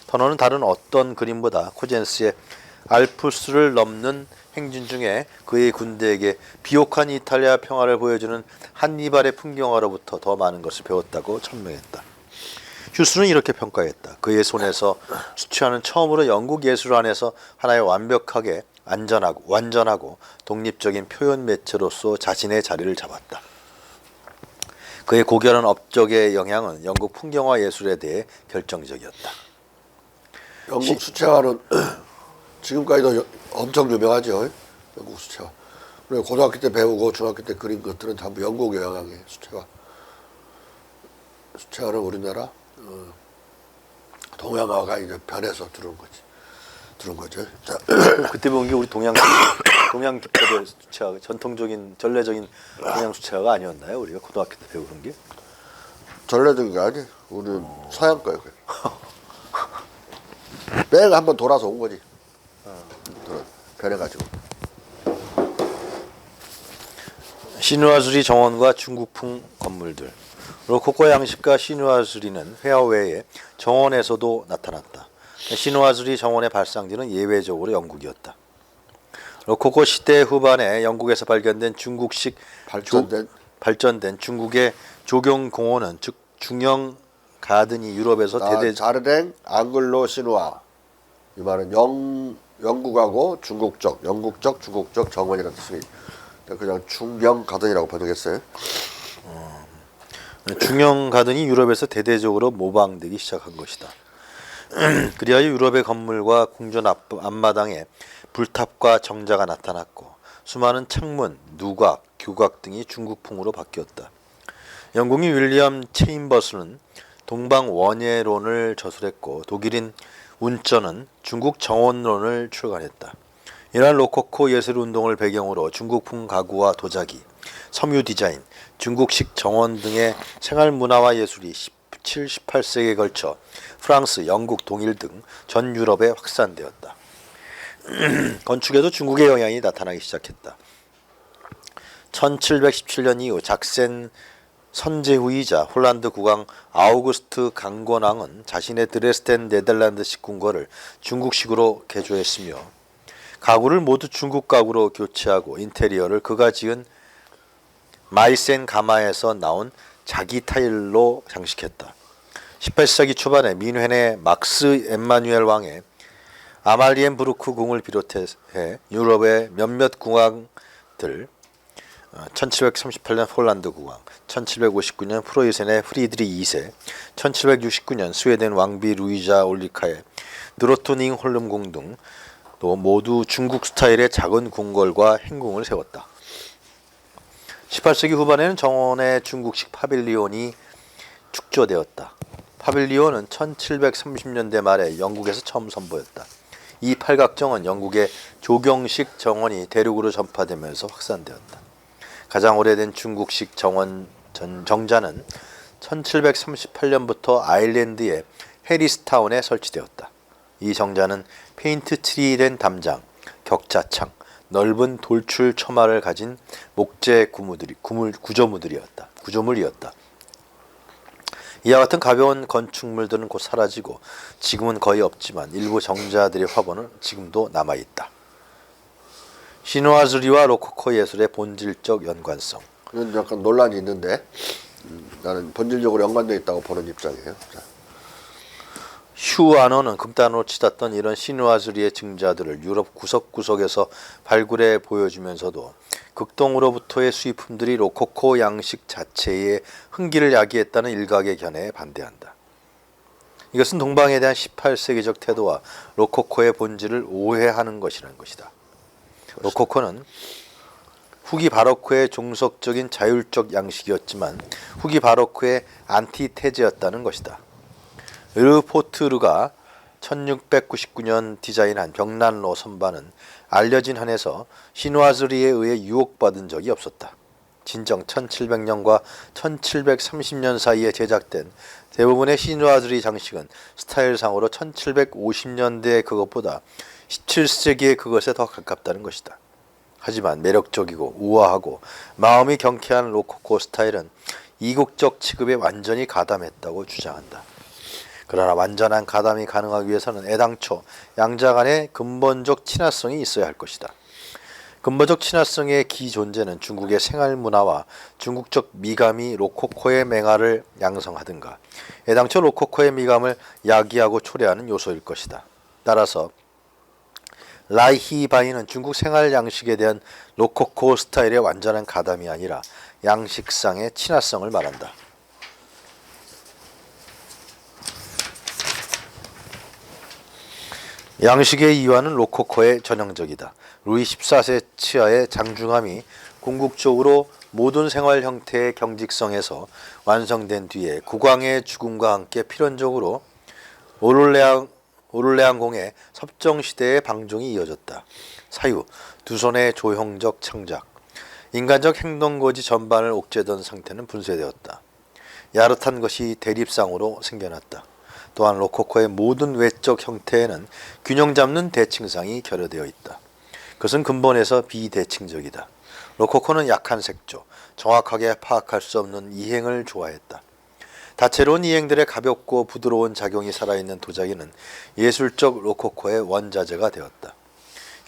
터너는 다른 어떤 그림보다 코젠스의 알프스를 넘는 행진 중에 그의 군대에게 비옥한 이탈리아 평화를 보여주는 한니발의 풍경화로부터 더 많은 것을 배웠다고 천명했다. 휴스는 이렇게 평가했다. 그의 손에서 수채화는 처음으로 영국 예술 안에서 하나의 완벽하게 완전하고 독립적인 표현 매체로서 자신의 자리를 잡았다. 그의 고결한 업적의 영향은 영국 풍경화 예술에 대해 결정적이었다. 영국 수채화는 지금까지도 엄청 유명하죠. 영국 수채화. 우리가 고등학교 때 배우고 중학교 때 그린 것들은 전부 영국의 영향이에요. 수채화. 수채화는 우리나라 동양화가 이제 변해서 들어온 거죠. 자, 그때 본 게 우리 동양 기법의 수채화, 전통적인 전래적인 동양 수채화가 아니었나요? 우리가 고등학교 때 배우는 게? 전래적인 게 아니. 우리는 서양 거예요. 뺑 한번 돌아서 온 거지. 변해가지고. 시누아주리 정원과 중국풍 건물들. 로코코 양식과 시누아주리는 회화 외에 정원에서도 나타났다. 시누아주리 정원의 발상지는 예외적으로 영국이었다. 로코코 시대 후반에 영국에서 발견된 중국식 발전된 중국의 조경 공원은 즉 중형 가든이 유럽에서 자르댕 앙글로 시누아, 이 말은 영국하고 중국적 정원이라는 뜻이, 그냥 중경 가든이라고 번역했어요. 중형 가든이 유럽에서 대대적으로 모방되기 시작한 것이다. 그리하여 유럽의 건물과 궁전 앞마당에 불탑과 정자가 나타났고 수많은 창문, 누각, 규각 등이 중국풍으로 바뀌었다. 영국인 윌리엄 체인버스는 동방 원예론을 저술했고 독일인 운전은 중국 정원론을 출간했다. 이러한 로코코 예술운동을 배경으로 중국풍 가구와 도자기, 섬유 디자인, 중국식 정원 등의 생활문화와 예술이 17, 18세기에 걸쳐 프랑스, 영국, 동일 등 전 유럽에 확산되었다. 건축에도 중국의 영향이 나타나기 시작했다. 1717년 이후 작센 선제후이자 홀란드 국왕 아우구스트 강권왕은 자신의 드레스덴 네덜란드식 궁궐을 중국식으로 개조했으며 가구를 모두 중국 가구로 교체하고 인테리어를 그가 지은 마이센 가마에서 나온 자기 타일로 장식했다. 18세기 초반에 민헨의 막스 엠마누엘 왕의 아말리엔부르크 궁을 비롯해 유럽의 몇몇 국왕들, 1738년 폴란드 국왕, 1759년 프로이센의 프리드리 2세, 1769년 스웨덴 왕비 루이자 올리카의 드로토닝 홀름궁 등 또 모두 중국 스타일의 작은 궁궐과 행궁을 세웠다. 18세기 후반에는 정원의 중국식 파빌리온이 축조되었다. 파빌리온은 1730년대 말에 영국에서 처음 선보였다. 이 팔각정은 영국의 조경식 정원이 대륙으로 전파되면서 확산되었다. 가장 오래된 중국식 정자는 1738년부터 아일랜드의 해리스타운에 설치되었다. 이 정자는 페인트 칠이된 담장, 격자창, 넓은 돌출 처마를 가진 목재 구조물이었다. 이와 같은 가벼운 건축물들은 곧 사라지고 지금은 거의 없지만 일부 정자들의 화보는 지금도 남아있다. 시누아주리와 로코코 예술의 본질적 연관성. 이건 약간 논란이 있는데 나는 본질적으로 연관되어 있다고 보는 입장이에요. 자. 휴 아너는 금단으로 치닫던 이런 시누아주리의 증자들을 유럽 구석구석에서 발굴해 보여주면서도 극동으로부터의 수입품들이 로코코 양식 자체의 흥기를 야기했다는 일각의 견해에 반대한다. 이것은 동방에 대한 18세기적 태도와 로코코의 본질을 오해하는 것이라는 것이다. 로코코는 후기 바로크의 종속적인 자율적 양식이었지만 후기 바로크의 안티테제였다는 것이다. 르포트르가 1699년 디자인한 벽난로 선반은 알려진 한에서 시누아주리에 의해 유혹받은 적이 없었다. 진정 1700년과 1730년 사이에 제작된 대부분의 시누아주리 장식은 스타일상으로 1750년대의 그것보다 17세기의 그것에 더 가깝다는 것이다. 하지만 매력적이고 우아하고 마음이 경쾌한 로코코 스타일은 이국적 취급에 완전히 가담했다고 주장한다. 그러나 완전한 가담이 가능하기 위해서는 애당초 양자 간의 근본적 친화성이 있어야 할 것이다. 근본적 친화성의 기존재는 중국의 생활문화와 중국적 미감이 로코코의 맹화를 양성하든가 애당초 로코코의 미감을 야기하고 초래하는 요소일 것이다. 따라서 라이히바이는 중국 생활 양식에 대한 로코코 스타일의 완전한 가담이 아니라 양식상의 친화성을 말한다. 양식의 이완은 로코코의 전형적이다. 루이 14세 치하의 장중함이 궁극적으로 모든 생활 형태의 경직성에서 완성된 뒤에 국왕의 죽음과 함께 필연적으로 오를레앙공의 섭정시대의 방종이 이어졌다. 사유, 두 손의 조형적 창작, 인간적 행동거지 전반을 옥죄던 상태는 분쇄되었다. 야릇한 것이 대립상으로 생겨났다. 또한 로코코의 모든 외적 형태에는 균형 잡는 대칭상이 결여되어 있다. 그것은 근본에서 비대칭적이다. 로코코는 약한 색조, 정확하게 파악할 수 없는 이행을 좋아했다. 다채로운 이행들의 가볍고 부드러운 작용이 살아있는 도자기는 예술적 로코코의 원자재가 되었다.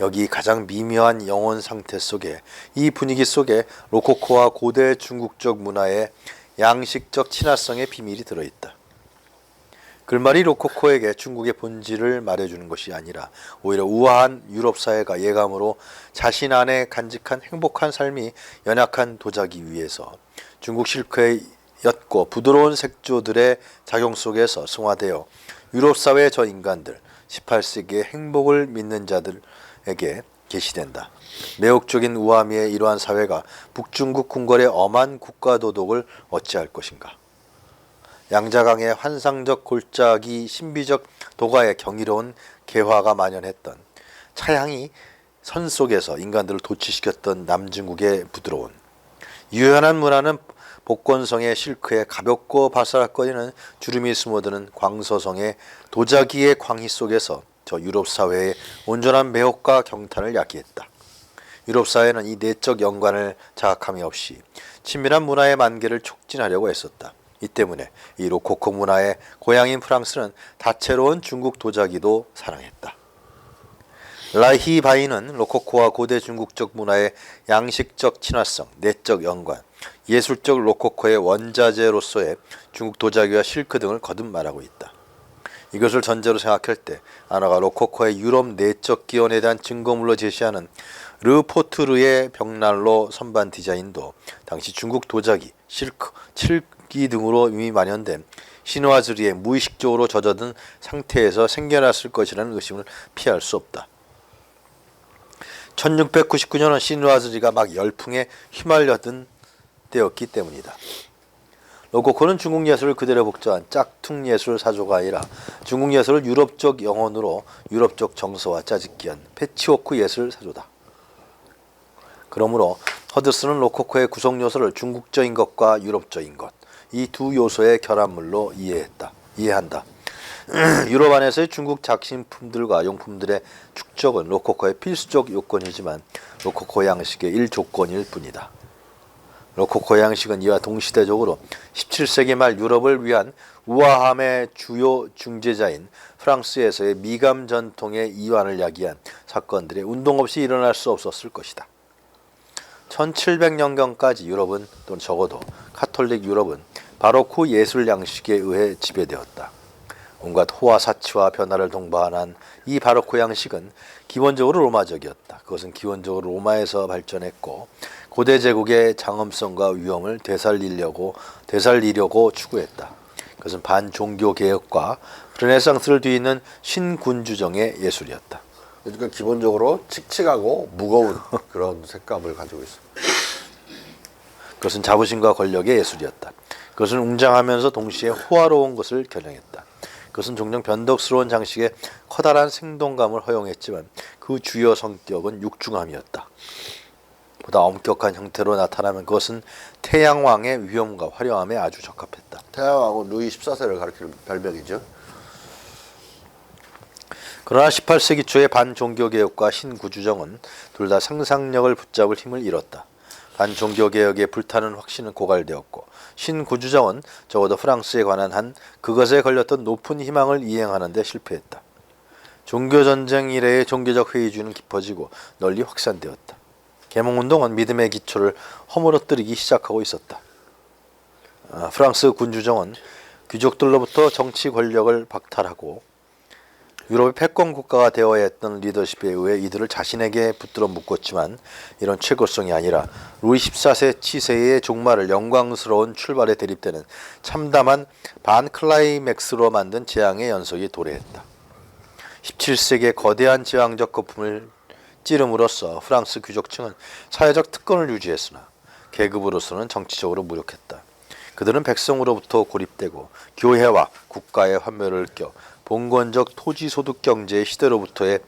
여기 가장 미묘한 영혼 상태 속에, 이 분위기 속에 로코코와 고대 중국적 문화의 양식적 친화성의 비밀이 들어있다. 글말이 로코코에게 중국의 본질을 말해주는 것이 아니라 오히려 우아한 유럽 사회가 예감으로 자신 안에 간직한 행복한 삶이 연약한 도자기 위에서 중국 실크의 옅고 부드러운 색조들의 작용 속에서 승화되어 유럽 사회의 저 인간들, 18세기의 행복을 믿는 자들에게 계시된다. 매혹적인 우아미의 이러한 사회가 북중국 궁궐의 엄한 국가도덕을 어찌할 것인가. 양자강의 환상적 골짜기 신비적 도가의 경이로운 개화가 만연했던 차향이 선 속에서 인간들을 도취시켰던 남중국의 부드러운 유연한 문화는 복건성의 실크에 가볍고 바스락거리는 주름이 스며드는 광서성의 도자기의 광희 속에서 저 유럽 사회의 온전한 매혹과 경탄을 야기했다. 유럽 사회는 이 내적 연관을 자각함이 없이 친밀한 문화의 만개를 촉진하려고 했었다. 이 때문에 이 로코코 문화의 고향인 프랑스는 다채로운 중국 도자기도 사랑했다. 라히 바이는 로코코와 고대 중국적 문화의 양식적 친화성, 내적 연관, 예술적 로코코의 원자재로서의 중국 도자기와 실크 등을 거듭 말하고 있다. 이것을 전제로 생각할 때 아나가 로코코의 유럽 내적 기원에 대한 증거물로 제시하는 르포트르의 벽난로 선반 디자인도 당시 중국 도자기, 실크, 칠기 등으로 이미 만연된 시누아즈리에 무의식적으로 젖어든 상태에서 생겨났을 것이라는 의심을 피할 수 없다. 1699년은 시누아즈리가 막 열풍에 휘말려든 때였기 때문이다. 로코코는 중국 예술을 그대로 복제한 짝퉁 예술 사조가 아니라 중국 예술을 유럽적 영혼으로 유럽적 정서와 짜집기한 패치워크 예술 사조다. 그러므로 허드슨은 로코코의 구성 요소를 중국적인 것과 유럽적인 것, 이 두 요소의 결합물로 이해한다. 유럽 안에서의 중국 작신품들과 용품들의 축적은 로코코의 필수적 요건이지만 로코코 양식의 1조건일 뿐이다. 로코코 양식은 이와 동시대적으로 17세기 말 유럽을 위한 우아함의 주요 중재자인 프랑스에서의 미감 전통의 이완을 야기한 사건들의 운동 없이 일어날 수 없었을 것이다. 1700년경까지 유럽은, 또는 적어도 카톨릭 유럽은 바로크 예술 양식에 의해 지배되었다. 온갖 호화 사치와 변화를 동반한 이 바로크 양식은 기본적으로 로마적이었다. 그것은 기본적으로 로마에서 발전했고 고대 제국의 장엄성과 위험을 되살리려고 추구했다. 그것은 반종교 개혁과 르네상스를 뒤이는 신군주정의 예술이었다. 그러니까 기본적으로 칙칙하고 무거운 그런 색감을 가지고 있습니다. 그것은 자부심과 권력의 예술이었다. 그것은 웅장하면서 동시에 호화로운 것을 겨냥했다. 그것은 종종 변덕스러운 장식에 커다란 생동감을 허용했지만 그 주요 성격은 육중함이었다. 보다 엄격한 형태로 나타나면 그것은 태양왕의 위엄과 화려함에 아주 적합했다. 태양왕은 루이 14세를 가리키는 별명이죠. 그러나 18세기 초의 반종교개혁과 신구주정은 둘 다 상상력을 붙잡을 힘을 잃었다. 반종교개혁의 불타는 확신은 고갈되었고 신구주정은 적어도 프랑스에 관한 한 그것에 걸렸던 높은 희망을 이행하는 데 실패했다. 종교전쟁 이래의 종교적 회의주의는 깊어지고 널리 확산되었다. 계몽운동은 믿음의 기초를 허물어뜨리기 시작하고 있었다. 프랑스 군주정은 귀족들로부터 정치 권력을 박탈하고 유럽의 패권 국가가 되어야 했던 리더십에 의해 이들을 자신에게 붙들어 묶었지만 이런 최고성이 아니라 루이 14세 치세의 종말을 영광스러운 출발에 대립되는 참담한 반클라이맥스로 만든 재앙의 연속이 도래했다. 17세기의 거대한 제왕적 거품을 찌름으로써 프랑스 귀족층은 사회적 특권을 유지했으나 계급으로서는 정치적으로 무력했다. 그들은 백성으로부터 고립되고 교회와 국가의 환멸을 껴 봉건적 토지소득 경제의 시대로부터의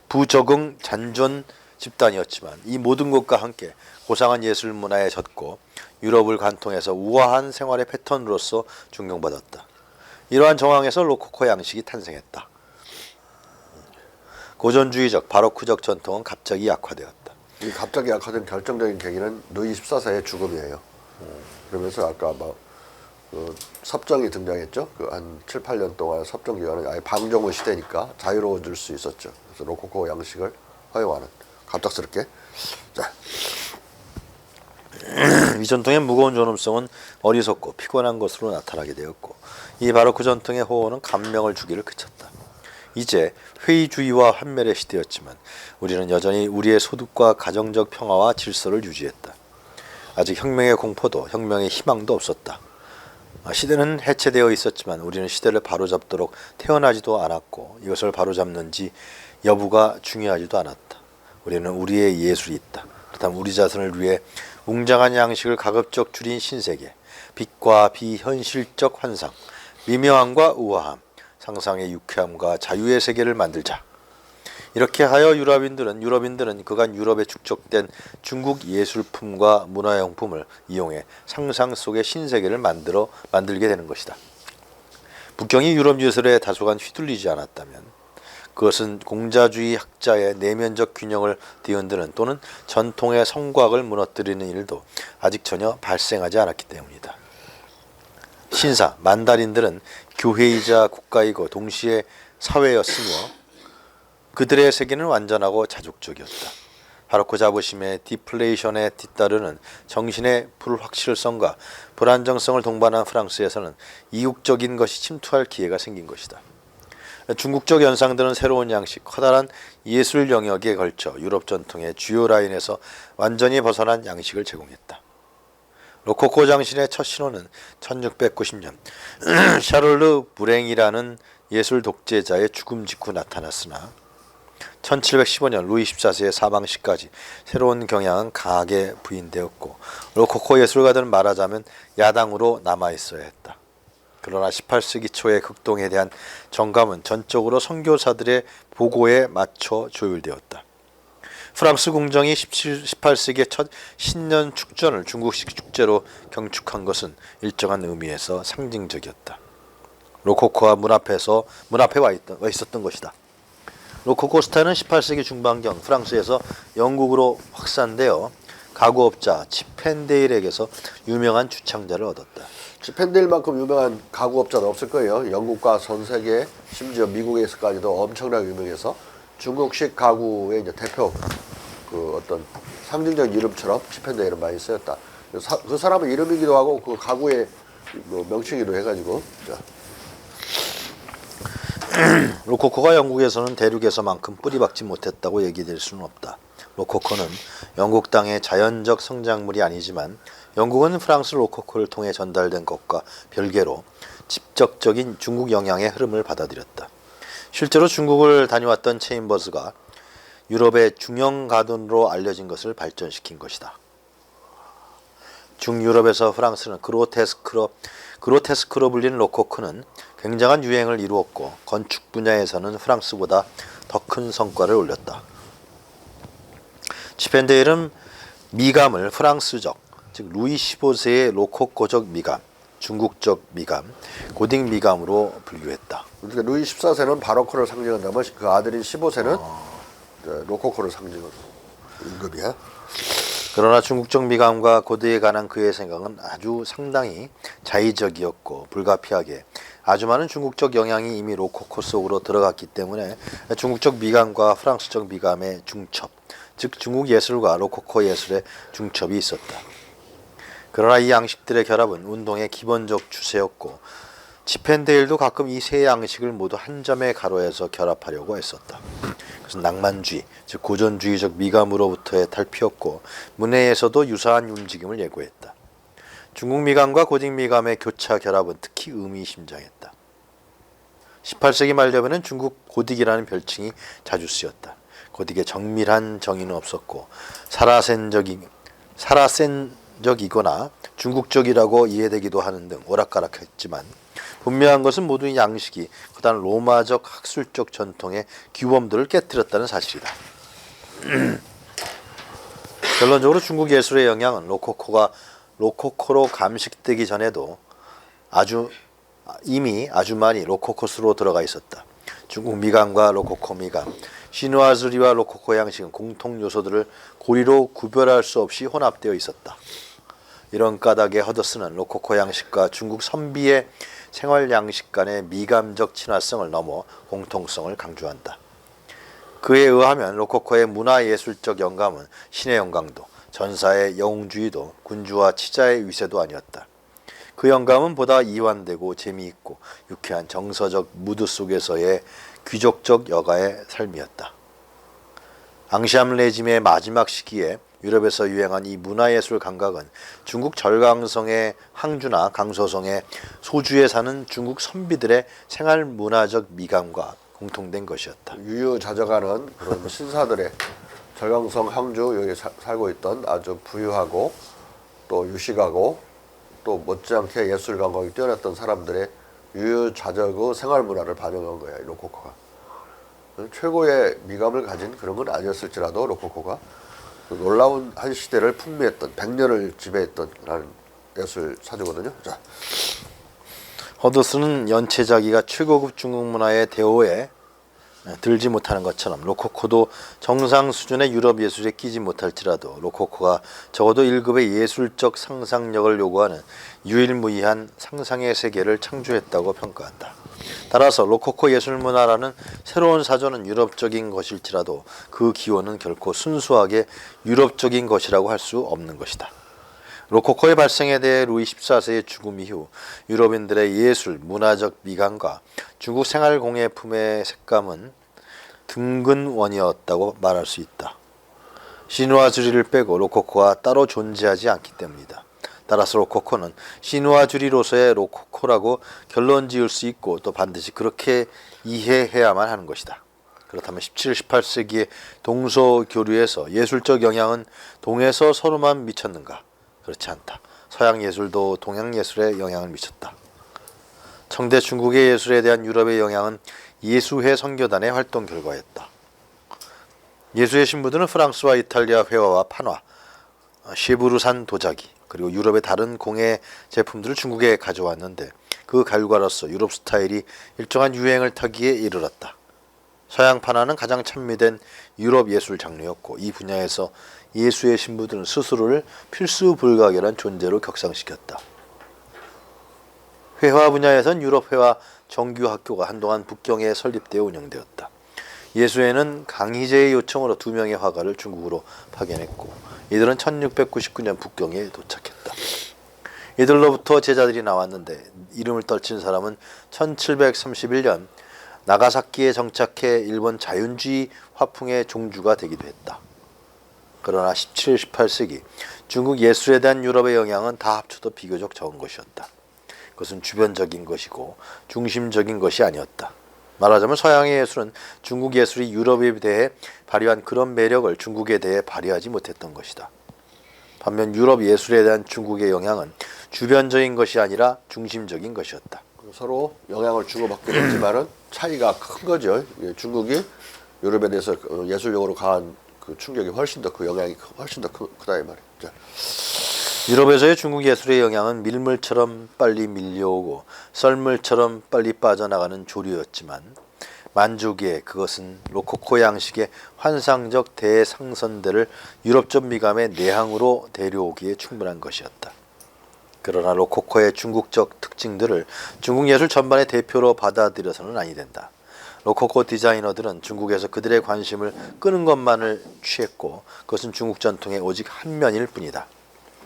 부적응 잔존 집단이었지만 이 모든 것과 함께 고상한 예술 문화에 젖고 유럽을 관통해서 우아한 생활의 패턴으로서 존경받았다. 이러한 정황에서 로코코 양식이 탄생했다. 고전주의적 바로크적 전통은 갑자기 약화되었다. 이 갑자기 약화된 결정적인 계기는 루이 14세의 죽음이에요. 그러면서 아까 섭정이 등장했죠. 그 한 7, 8년 동안 섭정 기간은 아예 방종의 시대니까 자유로워질 수 있었죠. 그래서 로코코 양식을 허용하는 갑작스럽게. 자, 이 전통의 무거운 존엄성은 어리석고 피곤한 것으로 나타나게 되었고 이 바로크 전통의 호호는 감명을 주기를 그쳤다. 이제 회의주의와 환멸의 시대였지만 우리는 여전히 우리의 소득과 가정적 평화와 질서를 유지했다. 아직 혁명의 공포도 혁명의 희망도 없었다. 시대는 해체되어 있었지만 우리는 시대를 바로잡도록 태어나지도 않았고 이것을 바로잡는지 여부가 중요하지도 않았다. 우리는 우리의 예술이 있다. 그렇다면 우리 자신을 위해 웅장한 양식을 가급적 줄인 신세계, 빛과 비현실적 환상, 미묘함과 우아함, 상상의 유쾌함과 자유의 세계를 만들자. 이렇게 하여 유럽인들은 그간 유럽에 축적된 중국 예술품과 문화용품을 이용해 상상 속의 신세계를 만들게 되는 것이다. 북경이 유럽 예술에 다소간 휘둘리지 않았다면 그것은 공자주의 학자의 내면적 균형을 뒤흔드는 또는 전통의 성곽을 무너뜨리는 일도 아직 전혀 발생하지 않았기 때문이다. 신사, 만다린들은 교회이자 국가이고 동시에 사회였으며 그들의 세계는 완전하고 자족적이었다. 바로크 자부심의 디플레이션에 뒤따르는 정신의 불확실성과 불안정성을 동반한 프랑스에서는 이국적인 것이 침투할 기회가 생긴 것이다. 중국적 연상들은 새로운 양식, 커다란 예술 영역에 걸쳐 유럽 전통의 주요 라인에서 완전히 벗어난 양식을 제공했다. 로코코 장신의 첫 신호는 1690년 샤를르 브랭이라는 예술 독재자의 죽음 직후 나타났으나 1715년 루이 14세의 사망 시까지 새로운 경향은 강하게 부인되었고 로코코 예술가들은 말하자면 야당으로 남아있어야 했다. 그러나 18세기 초의 극동에 대한 정감은 전적으로 선교사들의 보고에 맞춰 조율되었다. 프랑스 궁정이 18세기의 첫 신년 축전을 중국식 축제로 경축한 것은 일정한 의미에서 상징적이었다. 로코코가 문 앞에 와 있었던 것이다. 로코코 스타일은 18세기 중반경 프랑스에서 영국으로 확산되어 가구업자 치펜데일에게서 유명한 주창자를 얻었다. 치펜데일만큼 유명한 가구업자는 없을 거예요. 영국과 전 세계 심지어 미국에서까지도 엄청나게 유명해서 중국식 가구의 이제 대표 그 어떤 상징적 이름처럼 치펜데일은 많이 쓰였다. 그 사람의 이름이기도 하고 그 가구의 뭐 명칭이기도 해가지고. 자. 로코코가 영국에서는 대륙에서만큼 뿌리박지 못했다고 얘기될 수는 없다. 로코코는 영국 땅의 자연적 성장물이 아니지만 영국은 프랑스 로코코를 통해 전달된 것과 별개로 직접적인 중국 영향의 흐름을 받아들였다. 실제로 중국을 다녀왔던 체인버스가 유럽의 중형 가든으로 알려진 것을 발전시킨 것이다. 중유럽에서 프랑스는 그로테스크로 불리는 로코코는 굉장한 유행을 이루었고 건축 분야에서는 프랑스보다 더 큰 성과를 올렸다. 치펜데일은 미감을 프랑스적, 즉 루이 15세의 로코코적 미감, 중국적 미감, 고딕 미감으로 분류했다. 그러니까 루이 14세는 바로코를 상징한다면 그 아들인 15세는 로코코를 상징하는 임금이야. 그러나 중국적 미감과 고대에 관한 그의 생각은 아주 상당히 자의적이었고 불가피하게 아주 많은 중국적 영향이 이미 로코코 속으로 들어갔기 때문에 중국적 미감과 프랑스적 미감의 중첩, 즉 중국 예술과 로코코 예술의 중첩이 있었다. 그러나 이 양식들의 결합은 운동의 기본적 추세였고 치펜데일도 가끔 이 세 양식을 모두 한 점의 가로에서 결합하려고 했었다. 그래서 낭만주의, 즉 고전주의적 미감으로부터의 탈피였고 문해에서도 유사한 움직임을 예고했다. 중국 미감과 고딕 미감의 교차 결합은 특히 의미심장했다. 18세기 말 되면은 중국 고딕이라는 별칭이 자주 쓰였다. 고딕의 정밀한 정의는 없었고 사라센적이거나 중국적이라고 이해되기도 하는 등 오락가락했지만 분명한 것은 모두 이 양식이 그다음 로마적 학술적 전통의 규범들을 깨뜨렸다는 사실이다. 결론적으로 중국 예술의 영향은 로코코로 감식되기 전에도 이미 아주 많이 로코코스로 들어가 있었다. 중국 미감과 로코코 미감, 시누아주리와 로코코 양식은 공통 요소들을 고리로 구별할 수 없이 혼합되어 있었다. 이런 까닭에 허더슨은 로코코 양식과 중국 선비의 생활 양식 간의 미감적 친화성을 넘어 공통성을 강조한다. 그에 의하면 로코코의 문화예술적 영감은 신의 영광도, 전사의 영웅주의도, 군주와 치자의 위세도 아니었다. 그 영감은 보다 이완되고 재미있고 유쾌한 정서적 무드 속에서의 귀족적 여가의 삶이었다. 앙시암 레짐의 마지막 시기에 유럽에서 유행한 이 문화예술 감각은 중국 절강성의 항주나 강소성의 소주에 사는 중국 선비들의 생활 문화적 미감과 공통된 것이었다. 유유자적하는 그런 신사들의 절강성 항주 여기 살고 있던 아주 부유하고 또 유식하고 또 못지않게 예술 감각이 뛰어났던 사람들의 유유자적의 생활 문화를 반영한 거야, 로코코가. 최고의 미감을 가진 그런 건 아니었을지라도 로코코가 놀라운 한 시대를 풍미했던 100년을 지배했던 라는 예술 사주거든요. 자. 허더슨은 연체자기가 최고급 중국 문화의 대오에 들지 못하는 것처럼 로코코도 정상 수준의 유럽 예술에 끼지 못할지라도 로코코가 적어도 1급의 예술적 상상력을 요구하는 유일무이한 상상의 세계를 창조했다고 평가한다. 따라서 로코코 예술문화라는 새로운 사조는 유럽적인 것일지라도 그 기원은 결코 순수하게 유럽적인 것이라고 할 수 없는 것이다. 로코코의 발생에 대해 루이 14세의 죽음 이후 유럽인들의 예술, 문화적 미감과 중국 생활공예품의 색감은 등근원이었다고 말할 수 있다. 시누아주리를 빼고 로코코가 따로 존재하지 않기 때문이다. 따라서 로코코는 시누아주리로서의 로코코라고 결론 지을 수 있고 또 반드시 그렇게 이해해야만 하는 것이다. 그렇다면 17, 18세기의 동서교류에서 예술적 영향은 동에서 서로만 미쳤는가? 그렇지 않다. 서양 예술도 동양 예술에 영향을 미쳤다. 청대 중국의 예술에 대한 유럽의 영향은 예수회 선교단의 활동 결과였다. 예수의 신부들은 프랑스와 이탈리아 회화와 판화, 쉐브르산 도자기, 그리고 유럽의 다른 공예 제품들을 중국에 가져왔는데 그 결과로서 유럽 스타일이 일정한 유행을 타기에 이르렀다. 서양 판화는 가장 찬미된 유럽 예술 장르였고 이 분야에서 예수의 신부들은 스스로를 필수 불가결한 존재로 격상시켰다. 회화 분야에선 유럽 회화 정규 학교가 한동안 북경에 설립되어 운영되었다. 예수회는 강희제의 요청으로 2명의 화가를 중국으로 파견했고 이들은 1699년 북경에 도착했다. 이들로부터 제자들이 나왔는데 이름을 떨친 사람은 1731년 나가사키에 정착해 일본 자윤주의 화풍의 종주가 되기도 했다. 그러나 17, 18세기 중국 예술에 대한 유럽의 영향은 다 합쳐도 비교적 적은 것이었다. 그것은 주변적인 것이고 중심적인 것이 아니었다. 말하자면 서양의 예술은 중국 예술이 유럽에 대해 발휘한 그런 매력을 중국에 대해 발휘하지 못했던 것이다. 반면 유럽 예술에 대한 중국의 영향은 주변적인 것이 아니라 중심적인 것이었다. 서로 영향을 주고받긴 했지만은 차이가 큰 거죠. 중국이 유럽에 대해서 예술적으로 강한 그 충격이 훨씬 더 그 영향이 훨씬 더 크다 이 말이죠. 유럽에서의 중국 예술의 영향은 밀물처럼 빨리 밀려오고 썰물처럼 빨리 빠져나가는 조류였지만 만주기에 그것은 로코코 양식의 환상적 대상선대를 유럽적 미감의 내향으로 데려오기에 충분한 것이었다. 그러나 로코코의 중국적 특징들을 중국 예술 전반의 대표로 받아들여서는 아니 된다. 로코코 디자이너들은 중국에서 그들의 관심을 끄는 것만을 취했고 그것은 중국 전통의 오직 한 면일 뿐이다.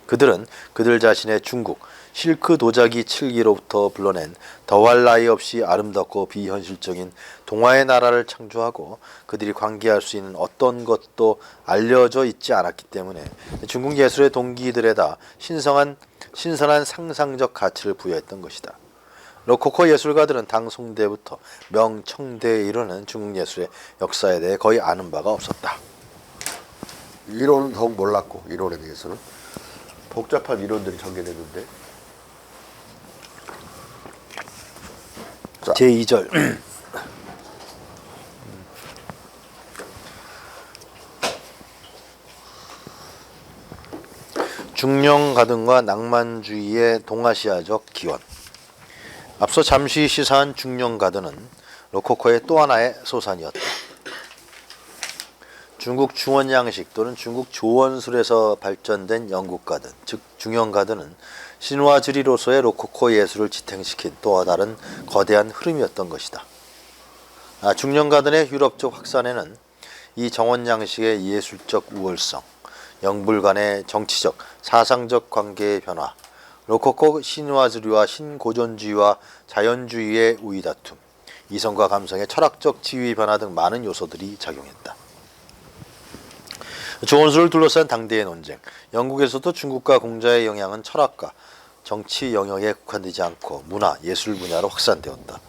그들은 그들 자신의 중국 실크 도자기 칠기로부터 불러낸 더할 나위 없이 아름답고 비현실적인 동화의 나라를 창조하고 그들이 관계할 수 있는 어떤 것도 알려져 있지 않았기 때문에 중국 예술의 동기들에다 신선한 상상적 가치를 부여했던 것이다. 로코코 예술가들은 당송대부터 명청대에 이르는 중국 예술의 역사에 대해 거의 아는 바가 없었다. 이론은 더욱 몰랐고 이론에 대해서는 복잡한 이론들이 전개됐는데 제2절 중령가등과 낭만주의의 동아시아적 기원. 앞서 잠시 시사한 중령가등은 로코코의 또 하나의 소산이었다. 중국 중원양식 또는 중국 조원술에서 발전된 영국 가든, 즉 중형 가든은 신화주리로서의 로코코 예술을 지탱시킨 또 다른 거대한 흐름이었던 것이다. 중형 가든의 유럽적 확산에는 이 정원양식의 예술적 우월성, 영불 간의 정치적, 사상적 관계의 변화, 로코코 신화주리와 신고전주의와 자연주의의 우위다툼, 이성과 감성의 철학적 지위 변화 등 많은 요소들이 작용했다. 조원술을 둘러싼 당대의 논쟁, 영국에서도 중국과 공자의 영향은 철학과 정치 영역에 국한되지 않고 문화, 예술 분야로 확산되었다.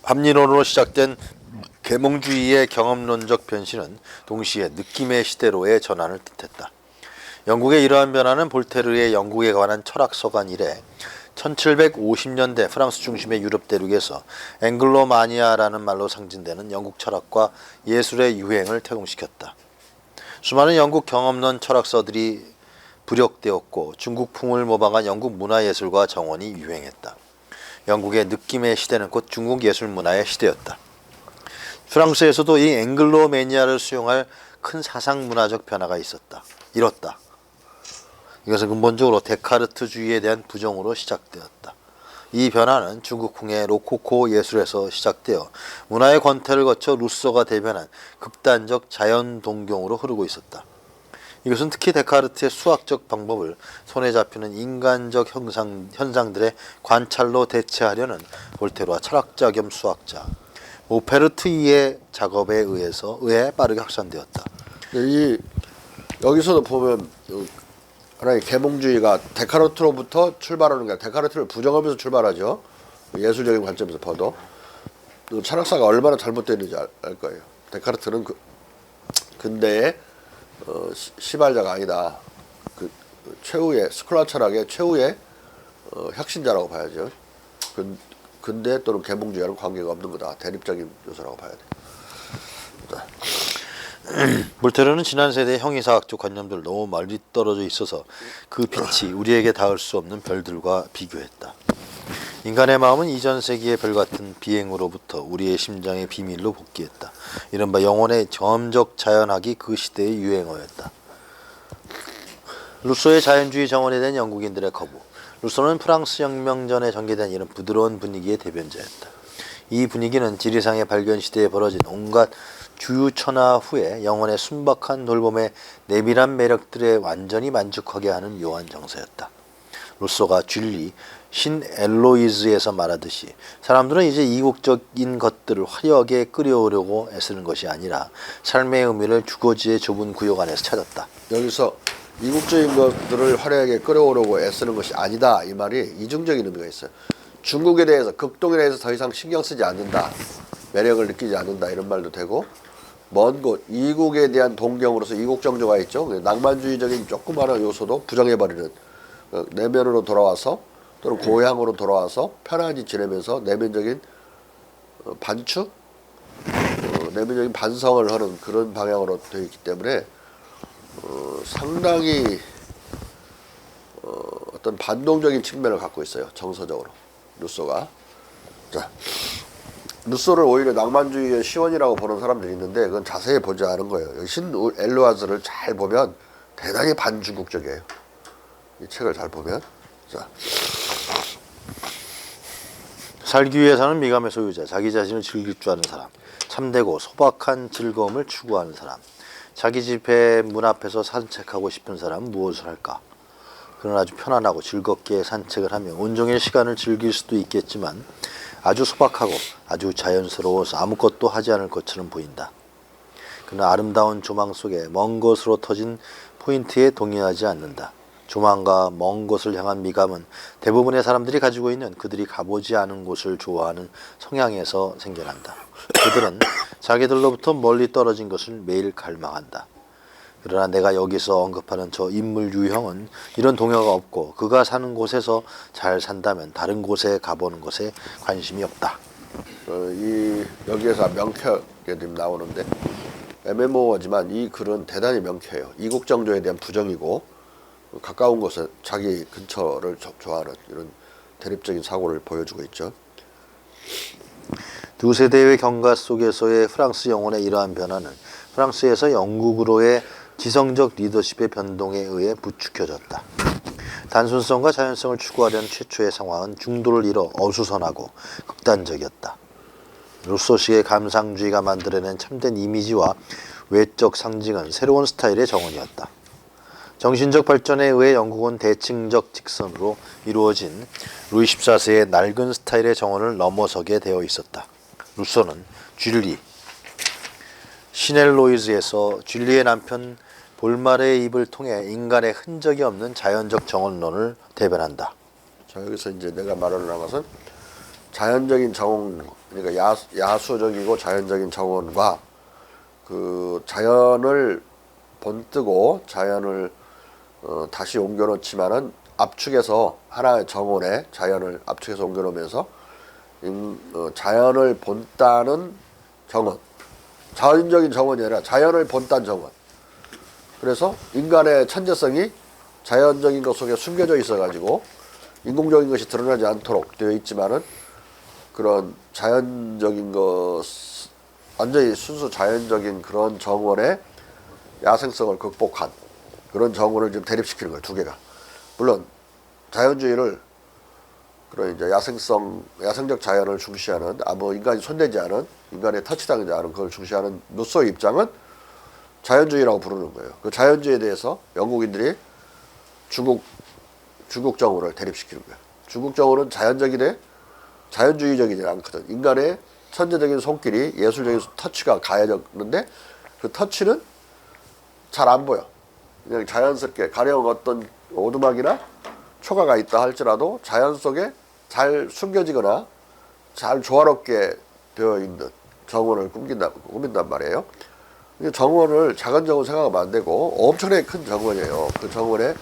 합리론으로 시작된 계몽주의의 경험론적 변신은 동시에 느낌의 시대로의 전환을 뜻했다. 영국의 이러한 변화는 볼테르의 영국에 관한 철학 서간 이래 1750년대 프랑스 중심의 유럽 대륙에서 앵글로마니아라는 말로 상징되는 영국 철학과 예술의 유행을 태동시켰다. 수많은 영국 경험론 철학서들이 부력되었고 중국풍을 모방한 영국 문화예술과 정원이 유행했다. 영국의 느낌의 시대는 곧 중국 예술 문화의 시대였다. 프랑스에서도 이 앵글로매니아를 수용할 큰 사상 문화적 변화가 이뤘다. 이것은 근본적으로 데카르트주의에 대한 부정으로 시작되었다. 이 변화는 중국풍의 로코코 예술에서 시작되어 문화의 권태를 거쳐 루소가 대변한 극단적 자연 동경으로 흐르고 있었다. 이것은 특히 데카르트의 수학적 방법을 손에 잡히는 인간적 현상들의 관찰로 대체하려는 볼테르와 철학자 겸 수학자 모페르트이의 작업에 의해 빠르게 확산되었다. 여기서도 보면 하나의 계몽주의가 데카르트로부터 출발하는 게 데카르트를 부정하면서 출발하죠. 예술적인 관점에서 봐도 철학사가 얼마나 잘못되는지 알 거예요. 데카르트는 근대의 시발자가 아니다. 그 최후의 스콜라 철학의 최후의 혁신자라고 봐야죠. 근대 또는 계몽주의와는 관계가 없는 거다. 대립적인 요소라고 봐야 돼. 볼테르는 지난 세대의 형이사학적 관념들 너무 멀리 떨어져 있어서 그 빛이 우리에게 닿을 수 없는 별들과 비교했다. 인간의 마음은 이전 세기의 별 같은 비행으로부터 우리의 심장의 비밀로 복귀했다. 이른바 영혼의 점적 자연학이 그 시대의 유행어였다. 루소의 자연주의 정원에 대한 영국인들의 거부. 루소는 프랑스 혁명 전에 전개된 이런 부드러운 분위기의 대변자였다. 이 분위기는 지리상의 발견 시대에 벌어진 온갖 주유천하 후에 영혼의 순박한 돌봄의 내밀한 매력들에 완전히 만족하게 하는 묘한 정서였다. 루소가 줄리, 신 엘로이즈에서 말하듯이 사람들은 이제 이국적인 것들을 화려하게 끌어오려고 애쓰는 것이 아니라 삶의 의미를 주거지의 좁은 구역 안에서 찾았다. 여기서 이국적인 것들을 화려하게 끌어오려고 애쓰는 것이 아니다. 이 말이 이중적인 의미가 있어요. 중국에 대해서 극동에 대해서 더 이상 신경 쓰지 않는다. 매력을 느끼지 않는다. 이런 말도 되고 먼 곳, 이국에 대한 동경으로서 이국 정조가 있죠. 낭만주의적인 조그마한 요소도 부정해버리는 내면으로 돌아와서 또는 고향으로 돌아와서 편안히 지내면서 내면적인 반추? 내면적인 반성을 하는 그런 방향으로 되어 있기 때문에 상당히 어떤 반동적인 측면을 갖고 있어요. 정서적으로 루소가. 자, 루소를 오히려 낭만주의의 시원이라고 보는 사람들이 있는데 그건 자세히 보지 않은 거예요. 신 엘로아즈를 잘 보면 대단히 반중국적이에요. 이 책을 잘 보면. 자. 살기 위해 사는 미감의 소유자, 자기 자신을 즐길 줄 아는 사람, 참되고 소박한 즐거움을 추구하는 사람, 자기 집의 문 앞에서 산책하고 싶은 사람은 무엇을 할까? 그는 아주 편안하고 즐겁게 산책을 하며 온종일 시간을 즐길 수도 있겠지만 아주 소박하고 아주 자연스러워서 아무것도 하지 않을 것처럼 보인다. 그는 아름다운 조망 속에 먼 곳으로 터진 포인트에 동의하지 않는다. 조망과 먼 곳을 향한 미감은 대부분의 사람들이 가지고 있는 그들이 가보지 않은 곳을 좋아하는 성향에서 생겨난다. 그들은 자기들로부터 멀리 떨어진 것을 매일 갈망한다. 그러나 내가 여기서 언급하는 저 인물 유형은 이런 동요가 없고 그가 사는 곳에서 잘 산다면 다른 곳에 가보는 것에 관심이 없다. 여기에서 명쾌하게 나오는데 애매모호하지만 이 글은 대단히 명쾌해요. 이국정조에 대한 부정이고 가까운 곳에 자기 근처를 좋아하는 이런 대립적인 사고를 보여주고 있죠. 두 세대의 경과 속에서의 프랑스 영혼의 이러한 변화는 프랑스에서 영국으로의 지성적 리더십의 변동에 의해 부추겨졌다. 단순성과 자연성을 추구하려는 최초의 상황은 중도를 잃어 어수선하고 극단적이었다. 루소식의 감상주의가 만들어낸 참된 이미지와 외적 상징은 새로운 스타일의 정원이었다. 정신적 발전에 의해 영국은 대칭적 직선으로 이루어진 루이 14세의 낡은 스타일의 정원을 넘어서게 되어 있었다. 루소는 쥘리, 시넬로이즈에서 쥘리의 남편 볼마르의 입을 통해 인간의 흔적이 없는 자연적 정원론을 대변한다. 자, 여기서 이제 내가 말을 나가서 자연적인 정원, 그러니까 야수적이고 자연적인 정원과 그 자연을 본뜨고 자연을 다시 옮겨놓지만은 압축해서 하나의 정원에 자연을 압축해서 옮겨놓으면서 자연을 본따는 정원, 자연적인 정원이 아니라 자연을 본딴 정원. 그래서 인간의 천재성이 자연적인 것 속에 숨겨져 있어가지고 인공적인 것이 드러나지 않도록 되어 있지만은 그런 자연적인 것, 완전히 순수 자연적인 그런 정원의 야생성을 극복한 그런 정원을 좀 대립시키는 거예요, 두 개가. 물론 자연주의를 그런 이제 야생적 자연을 중시하는 아무 인간이 손대지 않은 인간의 터치당하지 않은 그걸 중시하는 루소의 입장은 자연주의라고 부르는 거예요. 그 자연주의에 대해서 영국인들이 중국 정원을 대립시키는 거예요. 중국 정원은 자연주의적이지 않거든. 인간의 천재적인 손길이 예술적인 터치가 가해졌는데 그 터치는 잘 안 보여. 그냥 자연스럽게 가령 어떤 오두막이나 초가가 있다 할지라도 자연 속에 잘 숨겨지거나 잘 조화롭게 되어 있는 정원을 꾸민단 말이에요. 정원을 작은 정원 생각하면 안 되고 엄청나게 큰 정원이에요. 그 정원에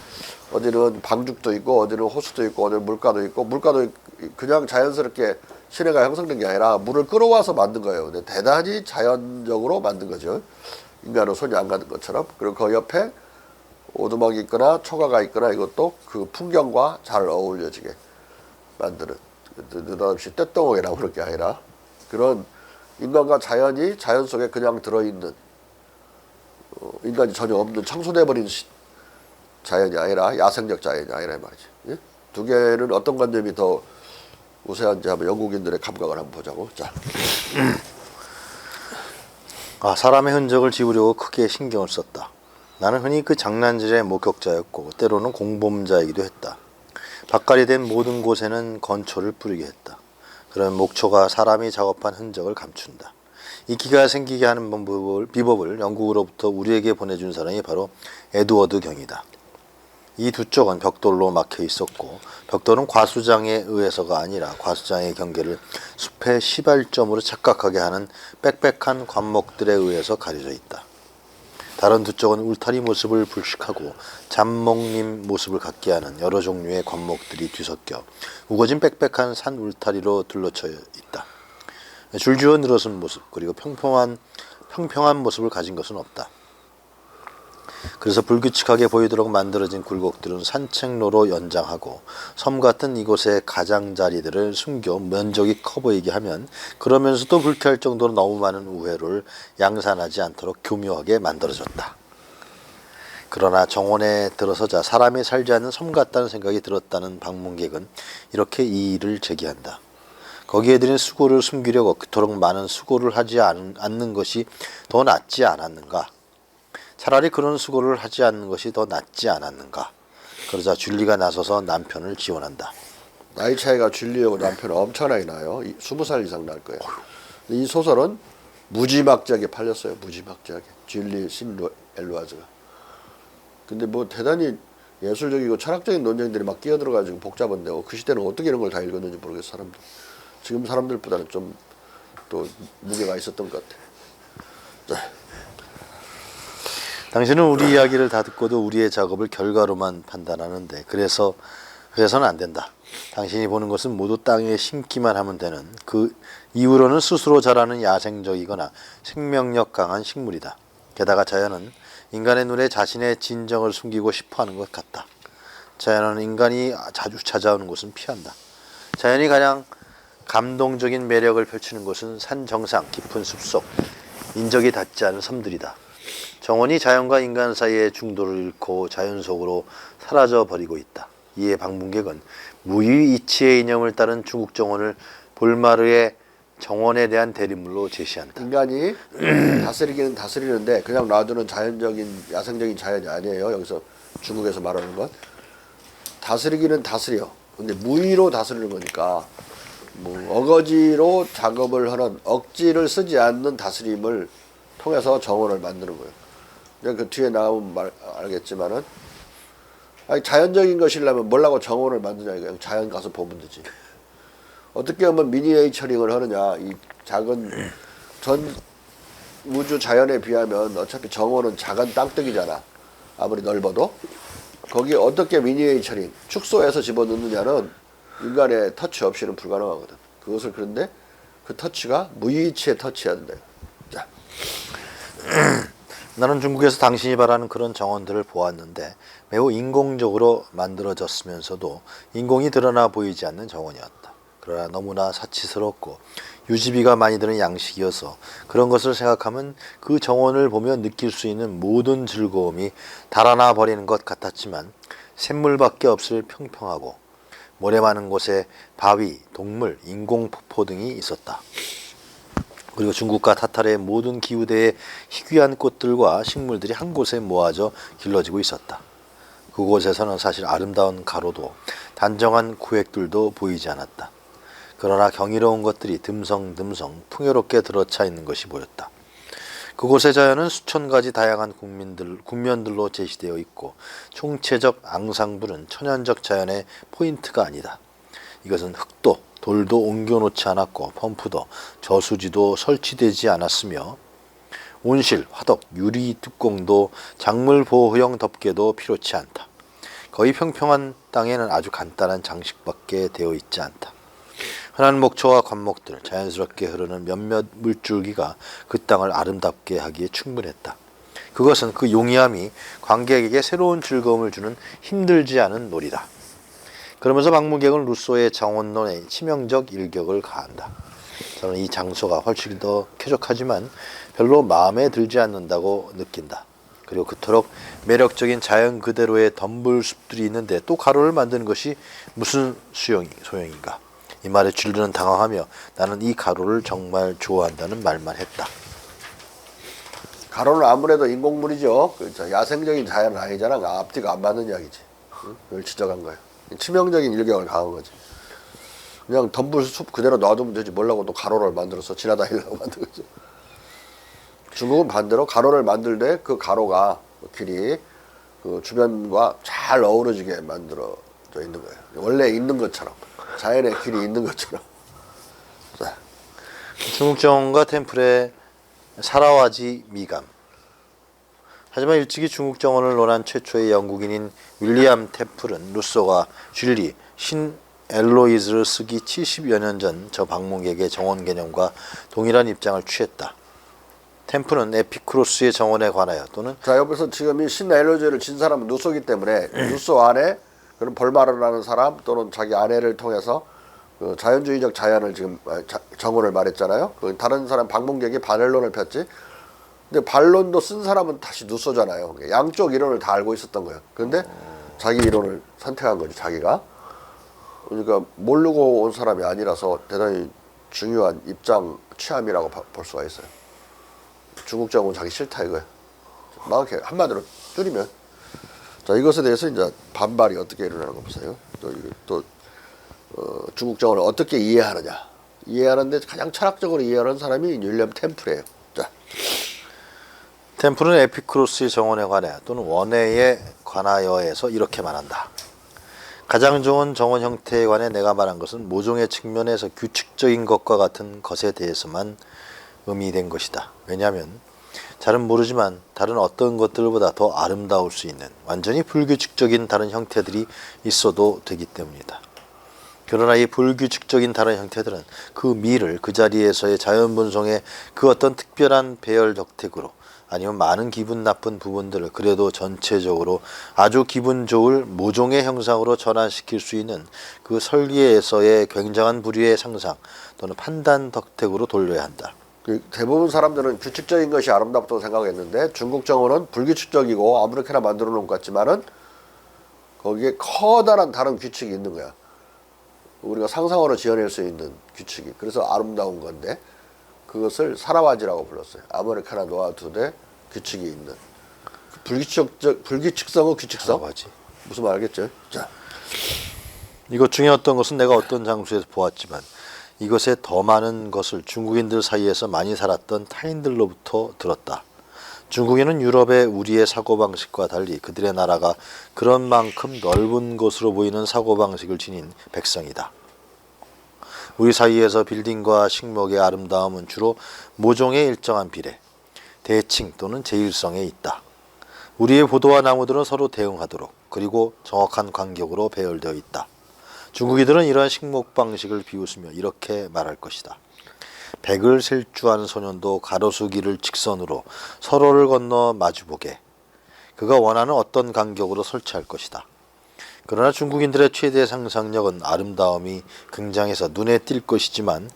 어디는 방죽도 있고 어디는 호수도 있고 어디는 물가도 있고 물가도 그냥 자연스럽게 시내가 형성된 게 아니라 물을 끌어와서 만든 거예요. 근데 대단히 자연적으로 만든 거죠. 인간은 손이 안 가는 것처럼. 그리고 그 옆에 오두막이 있거나 초가가 있거나 이것도 그 풍경과 잘 어울려지게 만드는, 느닷없이 떼덩어리라고 그럴 게 아니라 그런 인간과 자연이 자연 속에 그냥 들어있는 인간이 전혀 없는 청소돼버린 자연이 아니라 야생적 자연이 아니라 말이지. 예? 두 개는 어떤 관념이 더 우세한지 한번 영국인들의 감각을 한번 보자고. 자. 사람의 흔적을 지우려고 크게 신경을 썼다. 나는 흔히 그 장난질의 목격자였고 때로는 공범자이기도 했다. 밭갈이 된 모든 곳에는 건초를 뿌리게 했다. 그런 목초가 사람이 작업한 흔적을 감춘다. 이끼가 생기게 하는 비법을 영국으로부터 우리에게 보내준 사람이 바로 에드워드 경이다. 이 두 쪽은 벽돌로 막혀 있었고 벽돌은 과수장에 의해서가 아니라 과수장의 경계를 숲의 시발점으로 착각하게 하는 빽빽한 관목들에 의해서 가려져 있다. 다른 두 쪽은 울타리 모습을 불식하고 잡목림 모습을 갖게 하는 여러 종류의 관목들이 뒤섞여 우거진 빽빽한 산 울타리로 둘러쳐 있다. 줄지어 늘어선 모습 그리고 평평한 모습을 가진 것은 없다. 그래서 불규칙하게 보이도록 만들어진 굴곡들은 산책로로 연장하고 섬 같은 이곳의 가장자리들을 숨겨 면적이 커 보이게 하면 그러면서도 불쾌할 정도로 너무 많은 우회로를 양산하지 않도록 교묘하게 만들어졌다. 그러나 정원에 들어서자 사람이 살지 않는 섬 같다는 생각이 들었다는 방문객은 이렇게 이의를 제기한다. 거기에 들인 수고를 숨기려고 그토록 많은 수고를 하지 않는 것이 더 낫지 않았는가? 차라리 그런 수고를 하지 않는 것이 더 낫지 않았는가? 그러자 쥘리가 나서서 남편을 지원한다. 나이 차이가 쥘리하고 남편은 엄청나게 나요. 20살 이상 날 거예요. 이 소설은 무지막지하게 팔렸어요. 무지막지하게. 쥘리 엘루아즈가. 근데 뭐 대단히 예술적이고 철학적인 논쟁들이 막 끼어들어가지고 복잡한데 그 시대는 어떻게 이런 걸 다 읽었는지 모르겠어 사람들. 지금 사람들보다는 좀 또 무게가 있었던 것 같아. 자. 당신은 우리 이야기를 다 듣고도 우리의 작업을 결과로만 판단하는데 그래서는 안 된다. 당신이 보는 것은 모두 땅에 심기만 하면 되는 그 이후로는 스스로 자라는 야생적이거나 생명력 강한 식물이다. 게다가 자연은 인간의 눈에 자신의 진정을 숨기고 싶어하는 것 같다. 자연은 인간이 자주 찾아오는 곳은 피한다. 자연이 가장 감동적인 매력을 펼치는 곳은 산 정상, 깊은 숲속, 인적이 닿지 않은 섬들이다. 정원이 자연과 인간 사이의 중도를 잃고 자연 속으로 사라져 버리고 있다. 이에 방문객은 무의 이치의 이념을 따른 중국 정원을 볼마르의 정원에 대한 대립물로 제시한다. 인간이 다스리기는 다스리는데 그냥 놔두는 자연적인 야생적인 자연이 아니에요. 여기서 중국에서 말하는 건 다스리기는 다스려. 근데 무의로 다스리는 거니까 뭐 어거지로 작업을 하는 억지를 쓰지 않는 다스림을 통해서 정원을 만드는 거예요. 그 뒤에 나오면 알겠지만은 아니, 자연적인 것이려면 뭐라고 정원을 만드냐 이거 그냥 자연 가서 보면 되지. 어떻게 하면 미니에이처링을 하느냐 이 작은 전 우주 자연에 비하면 어차피 정원은 작은 땅덩이잖아. 아무리 넓어도 거기에 어떻게 미니에이처링 축소해서 집어넣느냐는 인간의 터치 없이는 불가능하거든. 그것을 그런데 그 터치가 무의치의 터치해야 된다. 자. 나는 중국에서 당신이 바라는 그런 정원들을 보았는데 매우 인공적으로 만들어졌으면서도 인공이 드러나 보이지 않는 정원이었다. 그러나 너무나 사치스럽고 유지비가 많이 드는 양식이어서 그런 것을 생각하면 그 정원을 보며 느낄 수 있는 모든 즐거움이 달아나 버리는 것 같았지만 샘물밖에 없을 평평하고 모래 많은 곳에 바위, 동물, 인공폭포 등이 있었다. 그리고 중국과 타타르의 모든 기후대의 희귀한 꽃들과 식물들이 한 곳에 모아져 길러지고 있었다. 그곳에서는 사실 아름다운 가로도 단정한 구획들도 보이지 않았다. 그러나 경이로운 것들이 듬성듬성 풍요롭게 들어차 있는 것이 보였다. 그곳의 자연은 수천 가지 다양한 군면들로 제시되어 있고 총체적 앙상블은 천연적 자연의 포인트가 아니다. 이것은 흙도 돌도 옮겨놓지 않았고 펌프도 저수지도 설치되지 않았으며 온실, 화덕, 유리 뚜껑도 작물 보호용 덮개도 필요치 않다. 거의 평평한 땅에는 아주 간단한 장식밖에 되어 있지 않다. 흔한 목초와 관목들, 자연스럽게 흐르는 몇몇 물줄기가 그 땅을 아름답게 하기에 충분했다. 그것은 그 용이함이 관객에게 새로운 즐거움을 주는 힘들지 않은 놀이다. 그러면서 방문객은 루소의 정원론에 치명적 일격을 가한다. 저는 이 장소가 훨씬 더 쾌적하지만 별로 마음에 들지 않는다고 느낀다. 그리고 그토록 매력적인 자연 그대로의 덤불 숲들이 있는데 또 가로를 만드는 것이 무슨 소용인가. 이 말에 줄리는 당황하며 나는 이 가로를 정말 좋아한다는 말만 했다. 가로는 아무래도 인공물이죠. 그렇죠. 야생적인 자연은 아니잖아. 앞뒤가 안 맞는 이야기지. 응? 그걸 지적한 거예요. 치명적인 일격을 가한 거지. 그냥 덤불 숲 그대로 놔두면 되지. 뭐라고 또 가로를 만들어서 지나다니려고 만든 거죠. 중국은 반대로 가로를 만들 때 그 가로가 길이 그 주변과 잘 어우러지게 만들어져 있는 거예요. 원래 있는 것처럼. 자연의 길이 있는 것처럼. 자. 중국 정원과 템플의 사라와지 미감. 하지만 일찍이 중국 정원을 논한 최초의 영국인인 윌리엄 템플은 루소가 줄리, 신 엘로이즈를 쓰기 70여 년 전 저 방문객의 정원 개념과 동일한 입장을 취했다. 템플은 에피쿠로스의 정원에 관하여 또는 자, 여기서 지금 이 신 엘로이즈를 진 사람은 루소기 때문에 루소 안에 그런 볼마르라는 사람 또는 자기 아내를 통해서 그 자연주의적 자연을 지금 정원을 말했잖아요. 그 다른 사람 방문객이 반언론을 폈지. 근데 반론도 쓴 사람은 다시 누쏘잖아요. 양쪽 이론을 다 알고 있었던 거예요. 그런데 자기 이론을 선택한 거지 자기가. 그러니까 모르고 온 사람이 아니라서 대단히 중요한 입장 취함이라고 볼 수가 있어요. 중국 정원 자기 싫다 이거예요. 막 이렇게 한마디로 줄이면. 자, 이것에 대해서 이제 반발이 어떻게 일어나는 거 보세요. 중국 정원을 어떻게 이해하느냐. 이해하는데 가장 철학적으로 이해하는 사람이 윌리엄 템플이에요. 자. 템플은 에피쿠로스의 정원에 관하여 또는 원해에 관하여에서 이렇게 말한다. 가장 좋은 정원 형태에 관해 내가 말한 것은 모종의 측면에서 규칙적인 것과 같은 것에 대해서만 의미된 것이다. 왜냐하면 잘은 모르지만 다른 어떤 것들보다 더 아름다울 수 있는 완전히 불규칙적인 다른 형태들이 있어도 되기 때문이다. 그러나 이 불규칙적인 다른 형태들은 그 미를 그 자리에서의 자연분성의 그 어떤 특별한 배열 덕택으로 아니면 많은 기분 나쁜 부분들을 그래도 전체적으로 아주 기분 좋을 모종의 형상으로 전환시킬 수 있는 그 설계에서의 굉장한 부류의 상상 또는 판단 덕택으로 돌려야 한다. 대부분 사람들은 규칙적인 것이 아름답다고 생각했는데 중국 정원은 불규칙적이고 아무렇게나 만들어 놓은 것 같지만은 거기에 커다란 다른 규칙이 있는 거야. 우리가 상상으로 지어낼 수 있는 규칙이. 그래서 아름다운 건데 그것을 사라와지라고 불렀어요. 아메리카나 놓아두되 규칙이 있는. 불규칙성은 규칙성. 사라와지. 무슨 말 알겠죠? 자, 이것 중에 어떤 것은 내가 어떤 장소에서 보았지만 이것에 더 많은 것을 중국인들 사이에서 많이 살았던 타인들로부터 들었다. 중국인은 유럽의 우리의 사고방식과 달리 그들의 나라가 그런 만큼 넓은 곳으로 보이는 사고방식을 지닌 백성이다. 우리 사이에서 빌딩과 식목의 아름다움은 주로 모종의 일정한 비례, 대칭 또는 제일성에 있다. 우리의 보도와 나무들은 서로 대응하도록 그리고 정확한 간격으로 배열되어 있다. 중국인들은 이러한 식목 방식을 비웃으며 이렇게 말할 것이다. 백을 실주한 소년도 가로수길을 직선으로 서로를 건너 마주보게 그가 원하는 어떤 간격으로 설치할 것이다. 그러나 중국인들의 최대 상상력은 아름다움이 굉장해서 눈에 띌 것이지만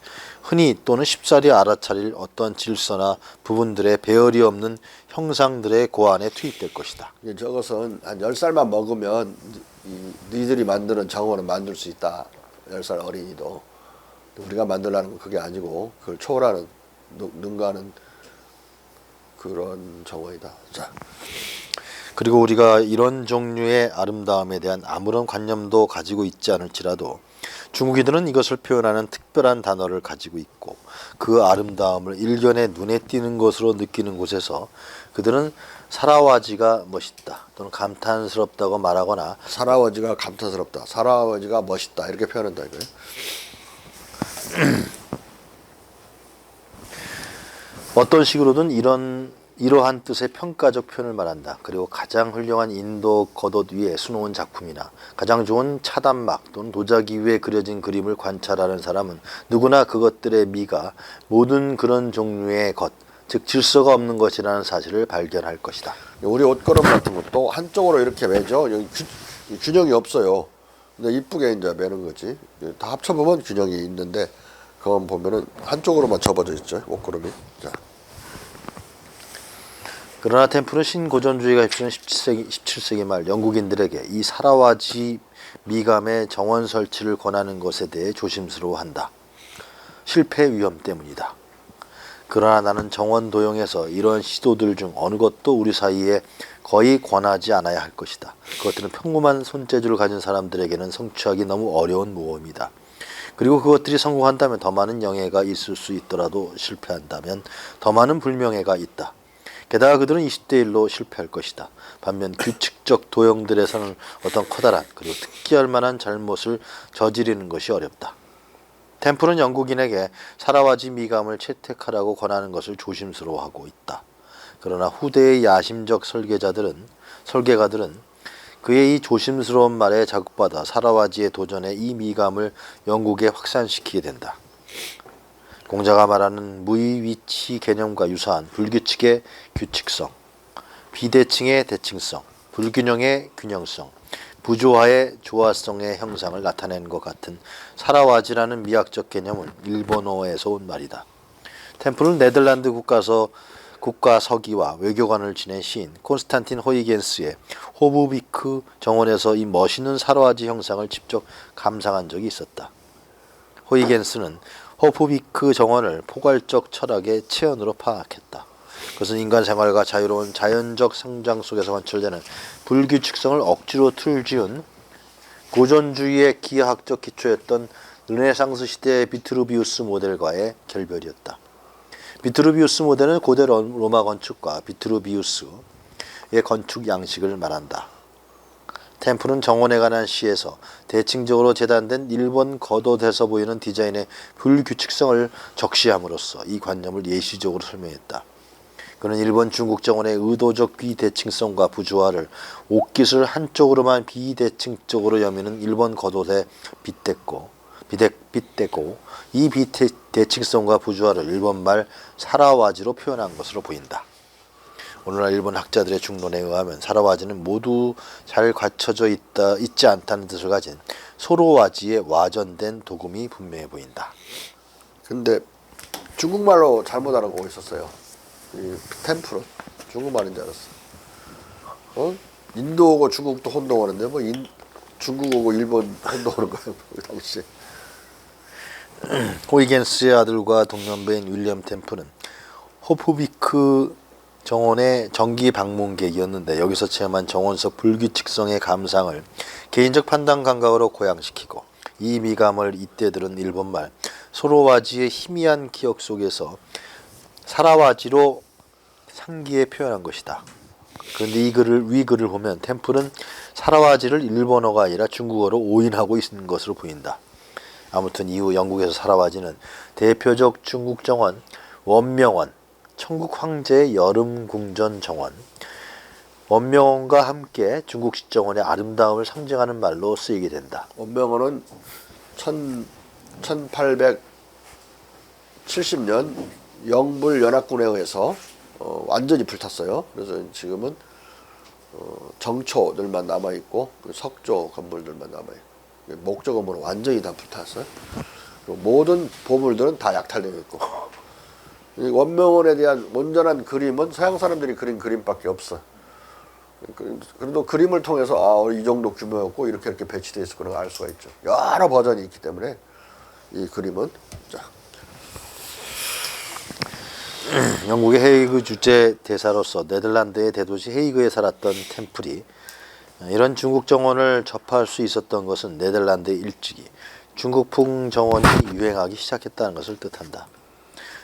흔히 또는 쉽사리 알아차릴 어떤 질서나 부분들의 배열이 없는 형상들의 고안에 투입될 것이다. 저것은 한 10살만 먹으면 너희들이 만드는 정원은 만들 수 있다. 10살 어린이도. 우리가 만들라는 건 그게 아니고 그걸 초월하는 능가하는 그런 정원이다. 자. 그리고 우리가 이런 종류의 아름다움에 대한 아무런 관념도 가지고 있지 않을지라도 중국인들은 이것을 표현하는 특별한 단어를 가지고 있고 그 아름다움을 일견에 눈에 띄는 것으로 느끼는 곳에서 그들은 사라와지가 멋있다 또는 감탄스럽다고 말하거나 사라와지가 감탄스럽다. 사라와지가 멋있다. 이렇게 표현한다 이거예요. 어떤 식으로든 이러한 뜻의 평가적 표현을 말한다. 그리고 가장 훌륭한 인도 겉옷 위에 수놓은 작품이나 가장 좋은 차단막 또는 도자기 위에 그려진 그림을 관찰하는 사람은 누구나 그것들의 미가 모든 그런 종류의 것, 즉 질서가 없는 것이라는 사실을 발견할 것이다. 우리 옷걸음 같은 것도 한쪽으로 이렇게 매죠. 여기 균형이 없어요. 근데 이쁘게 이제 매는 거지. 다 합쳐보면 균형이 있는데 그건 보면은 한쪽으로만 접어져 있죠. 옷걸음이. 자. 그러나 템플은 신고전주의가 휩쓰는 17세기 말 영국인들에게 이 사라와지 미감의 정원 설치를 권하는 것에 대해 조심스러워한다. 실패 위험 때문이다. 그러나 나는 정원 도용에서 이런 시도들 중 어느 것도 우리 사이에 거의 권하지 않아야 할 것이다. 그것들은 평범한 손재주를 가진 사람들에게는 성취하기 너무 어려운 모험이다. 그리고 그것들이 성공한다면 더 많은 영예가 있을 수 있더라도 실패한다면 더 많은 불명예가 있다. 게다가 그들은 20대 1로 실패할 것이다. 반면 규칙적 도형들에서는 어떤 커다란 그리고 특기할 만한 잘못을 저지르는 것이 어렵다. 템플은 영국인에게 사라와지 미감을 채택하라고 권하는 것을 조심스러워하고 있다. 그러나 후대의 야심적 설계가들은 그의 이 조심스러운 말에 자극받아 사라와지의 도전에 이 미감을 영국에 확산시키게 된다. 공자가 말하는 무의 위치 개념과 유사한 불규칙의 규칙성, 비대칭의 대칭성, 불균형의 균형성, 부조화의 조화성의 형상을 나타내는 것 같은 사라와지라는 미학적 개념은 일본어에서 온 말이다. 템플은 네덜란드 국가 서기와 외교관을 지낸 시인 콘스탄틴 호이겐스의 호부비크 정원에서 이 멋있는 사라와지 형상을 직접 감상한 적이 있었다. 호이겐스는 호프비크 정원을 포괄적 철학의 체현으로 파악했다. 그것은 인간 생활과 자유로운 자연적 성장 속에서 관철되는 불규칙성을 억지로 틀지은 고전주의의 기하학적 기초였던 르네상스 시대의 비트루비우스 모델과의 결별이었다. 비트루비우스 모델은 고대 로마 건축가 비트루비우스의 건축 양식을 말한다. 템플은 정원에 관한 시에서 대칭적으로 재단된 일본 겉옷에서 보이는 디자인의 불규칙성을 적시함으로써 이 관념을 예시적으로 설명했다. 그는 일본 중국 정원의 의도적 비대칭성과 부조화를 옷깃을 한쪽으로만 비대칭적으로 여미는 일본 겉옷에 빗대고 이 비대칭성과 부조화를 일본말 사라와지로 표현한 것으로 보인다. 오늘날 일본 학자들의 중론에 의하면 사라와지는 모두 잘 갖춰져 있지 않다는 뜻을 가진 소로와지의 와전된 도금이 분명해 보인다. 근데 중국말로 잘못 알아보고 있었어요. 이 템플은 중국말인 줄 알았어. 인도하고 중국도 혼동하는데 뭐 중국하고 일본 혼동하는 거야 그 당시에. 호이겐스의 아들과 동년배인 윌리엄 템플은 호프비크 정원의 정기 방문객이었는데 여기서 체험한 정원석 불규칙성의 감상을 개인적 판단 감각으로 고양시키고 이 미감을 이때 들은 일본말 소로와지의 희미한 기억 속에서 사라와지로 상기에 표현한 것이다. 그런데 위 글을 보면 템플은 사라와지를 일본어가 아니라 중국어로 오인하고 있는 것으로 보인다. 아무튼 이후 영국에서 사라와지는 대표적 중국 정원 원명원, 천국 황제의 여름 궁전 정원, 원명원과 함께 중국식 정원의 아름다움을 상징하는 말로 쓰이게 된다. 원명원은 1870년 영불 연합군에 의해서 완전히 불탔어요. 그래서 지금은 정초들만 남아 있고 석조 건물들만 남아 있고 목조 건물은 완전히 다 불탔어요. 그리고 모든 보물들은 다 약탈되어 있고 이 원명원에 대한 온전한 그림은 서양 사람들이 그린 그림밖에 없어. 그래도 그림을 통해서 이 정도 규모였고 이렇게 배치되어 있을 거는 알 수가 있죠. 여러 버전이 있기 때문에 이 그림은 자. 영국의 헤이그 주재 대사로서 네덜란드의 대도시 헤이그에 살았던 템플이 이런 중국 정원을 접할 수 있었던 것은 네덜란드에 일찍이 중국풍 정원이 유행하기 시작했다는 것을 뜻한다.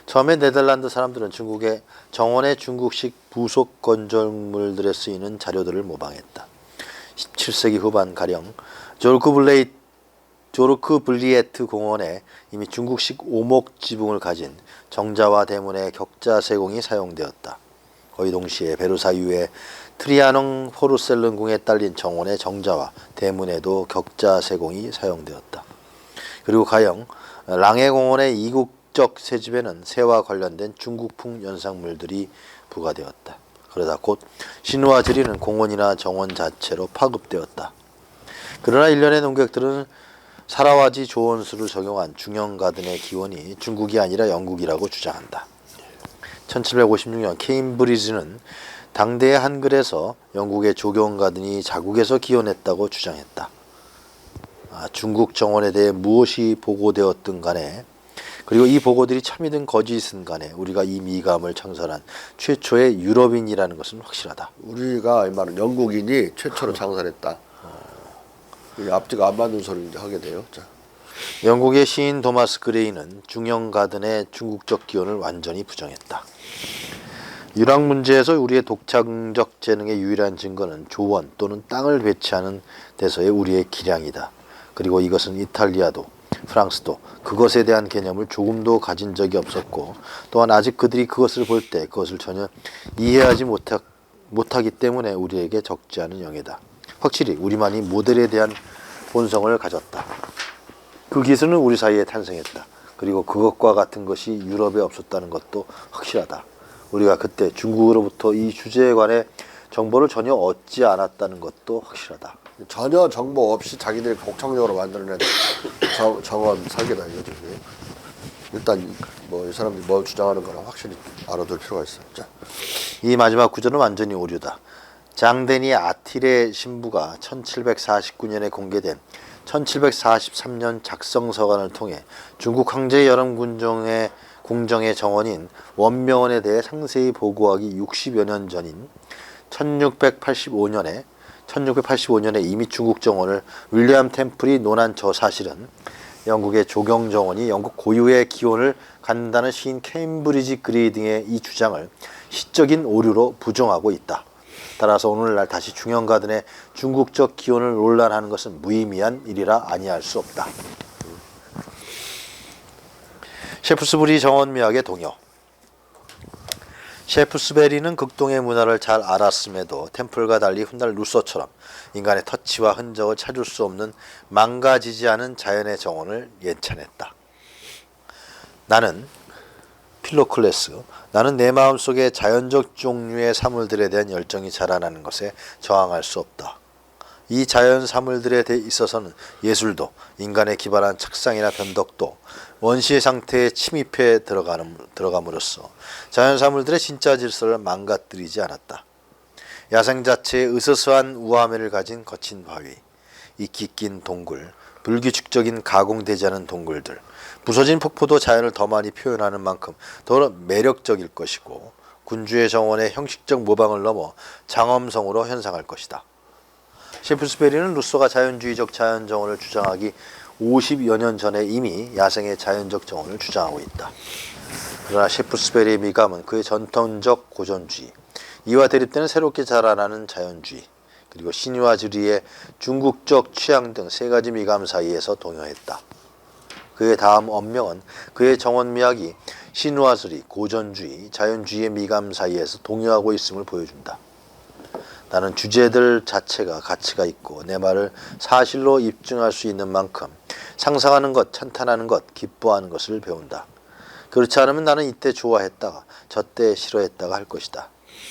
처음에 네덜란드 사람들은 중국의 정원의 중국식 부속 건축물들에 쓰이는 자료들을 모방했다. 17세기 후반 가령 조르크 블리에트 공원에 이미 중국식 오목 지붕을 가진 정자와 대문의 격자 세공이 사용되었다. 거의 동시에 베르사 이후에 트리아농 포르셀른 궁에 딸린 정원의 정자와 대문에도 격자 세공이 사용되었다. 그리고 가령 랑해 공원의 이국적 새집에는 새와 관련된 중국풍 연상물들이 부과되었다. 그러다 곧 신우와 지리는 공원이나 정원 자체로 파급되었다. 그러나 일련의 농객들은 사라와지 조원수를 적용한 중형가든의 기원이 중국이 아니라 영국이라고 주장한다. 1756년 케임브리지는 당대의 한글에서 영국의 조경가든이 자국에서 기원했다고 주장했다. 중국 정원에 대해 무엇이 보고되었든 간에 그리고 이 보고들이 참이든 거짓은 간에 우리가 이 미감을 창설한 최초의 유럽인이라는 것은 확실하다. 우리가 이 말은 영국인이 최초로 창설했다. 앞뒤가 안 맞는 소리를 하게 돼요. 자. 영국의 시인 도마스 그레이는 중형 가든의 중국적 기원을 완전히 부정했다. 유락 문제에서 우리의 독창적 재능의 유일한 증거는 조원 또는 땅을 배치하는 데서의 우리의 기량이다. 그리고 이것은 이탈리아도 프랑스도 그것에 대한 개념을 조금도 가진 적이 없었고 또한 아직 그들이 그것을 볼 때 그것을 전혀 이해하지 못하기 때문에 우리에게 적지 않은 영예다. 확실히 우리만이 모델에 대한 본성을 가졌다. 그 기술은 우리 사이에 탄생했다. 그리고 그것과 같은 것이 유럽에 없었다는 것도 확실하다. 우리가 그때 중국으로부터 이 주제에 관해 정보를 전혀 얻지 않았다는 것도 확실하다. 전혀 정보 없이 자기들이 독창적으로 만들어낸 정원 설계다 이거죠. 일단 뭐 이 사람들이 뭘 주장하는 거나 확실히 알아둘 필요가 있어요. 자. 이 마지막 구절은 완전히 오류다. 장데니 아틸의 신부가 1749년에 공개된 1743년 작성서관을 통해 중국 황제의 여름 궁정의 정원인 원명원에 대해 상세히 보고하기 60여 년 전인 1685년에 이미 중국 정원을 윌리엄 템플이 논한 저 사실은 영국의 조경 정원이 영국 고유의 기원을 갖는다는 시인 케임브리지 그레이 등의 이 주장을 시적인 오류로 부정하고 있다. 따라서 오늘날 다시 중형가든의 중국적 기원을 논란하는 것은 무의미한 일이라 아니할 수 없다. 셰프스부리 정원미학의 동요. 셰프스베리는 극동의 문화를 잘 알았음에도 템플과 달리 훗날 루소처럼 인간의 터치와 흔적을 찾을 수 없는 망가지지 않은 자연의 정원을 예찬했다. 나는 필로클레스, 나는 내 마음속에 자연적 종류의 사물들에 대한 열정이 자라나는 것에 저항할 수 없다. 이 자연 사물들에 있어서는 예술도 인간에 기반한 책상이나 변덕도 원시의 상태에 침입해 들어감으로써 자연 사물들의 진짜 질서를 망가뜨리지 않았다. 야생 자체의 으스스한 우아함을 가진 거친 바위, 이끼 낀 동굴, 불규칙적인 가공되지 않은 동굴들, 부서진 폭포도 자연을 더 많이 표현하는 만큼 더 매력적일 것이고 군주의 정원의 형식적 모방을 넘어 장엄성으로 현상할 것이다. 셰프스베리는 루소가 자연주의적 자연정원을 주장하기 50여 년 전에 이미 야생의 자연적 정원을 주장하고 있다. 그러나 셰프스베리의 미감은 그의 전통적 고전주의, 이와 대립되는 새롭게 자라나는 자연주의, 그리고 신유아주리의 중국적 취향 등 세 가지 미감 사이에서 동요했다. 그의 다음 언명은 그의 정원미학이 신유아주리, 고전주의, 자연주의의 미감 사이에서 동요하고 있음을 보여준다. 나는 주제들 자체가 가치가 있고 내 말을 사실로 입증할 수 있는 만큼 상상하는 것, 찬탄하는 것, 기뻐하는 것을 배운다. 그렇지 않으면 나는 이때 좋아했다가 저때 싫어했다가 할 것이다.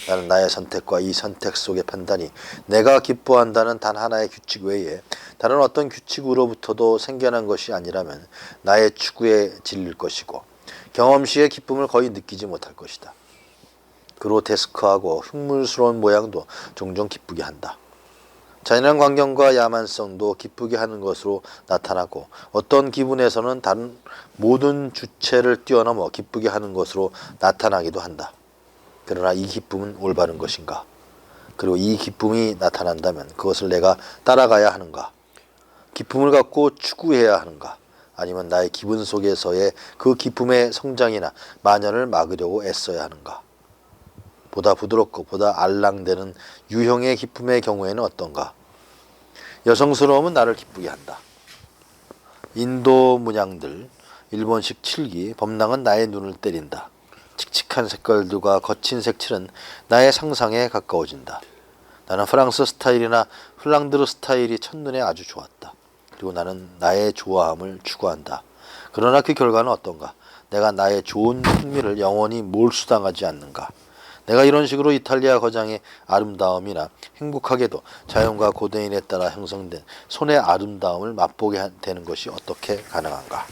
나는 나의 선택과 이 선택 속의 판단이 내가 기뻐한다는 단 하나의 규칙 외에 다른 어떤 규칙으로부터도 생겨난 것이 아니라면 나의 추구에 질릴 것이고 경험시의 기쁨을 거의 느끼지 못할 것이다. 그로테스크하고 흉물스러운 모양도 종종 기쁘게 한다. 잔인한 광경과 야만성도 기쁘게 하는 것으로 나타나고 어떤 기분에서는 다른 모든 주체를 뛰어넘어 기쁘게 하는 것으로 나타나기도 한다. 그러나 이 기쁨은 올바른 것인가? 그리고 이 기쁨이 나타난다면 그것을 내가 따라가야 하는가? 기쁨을 갖고 추구해야 하는가? 아니면 나의 기분 속에서의 그 기쁨의 성장이나 만연을 막으려고 애써야 하는가? 보다 부드럽고 보다 알랑대는 유형의 기쁨의 경우에는 어떤가? 여성스러움은 나를 기쁘게 한다. 인도 문양들, 일본식 칠기, 범랑은 나의 눈을 때린다. 칙칙한 색깔들과 거친 색칠은 나의 상상에 가까워진다. 나는 프랑스 스타일이나 플랑드르 스타일이 첫눈에 아주 좋았다. 그리고 나는 나의 좋아함을 추구한다. 그러나 그 결과는 어떤가? 내가 나의 좋은 풍미를 영원히 몰수당하지 않는가? 내가 이런 식으로 이탈리아 거장의 아름다움이나 행복하게도 자연과 고대인에 따라 형성된 손의 아름다움을 맛보게 되는 것이 어떻게 가능한가?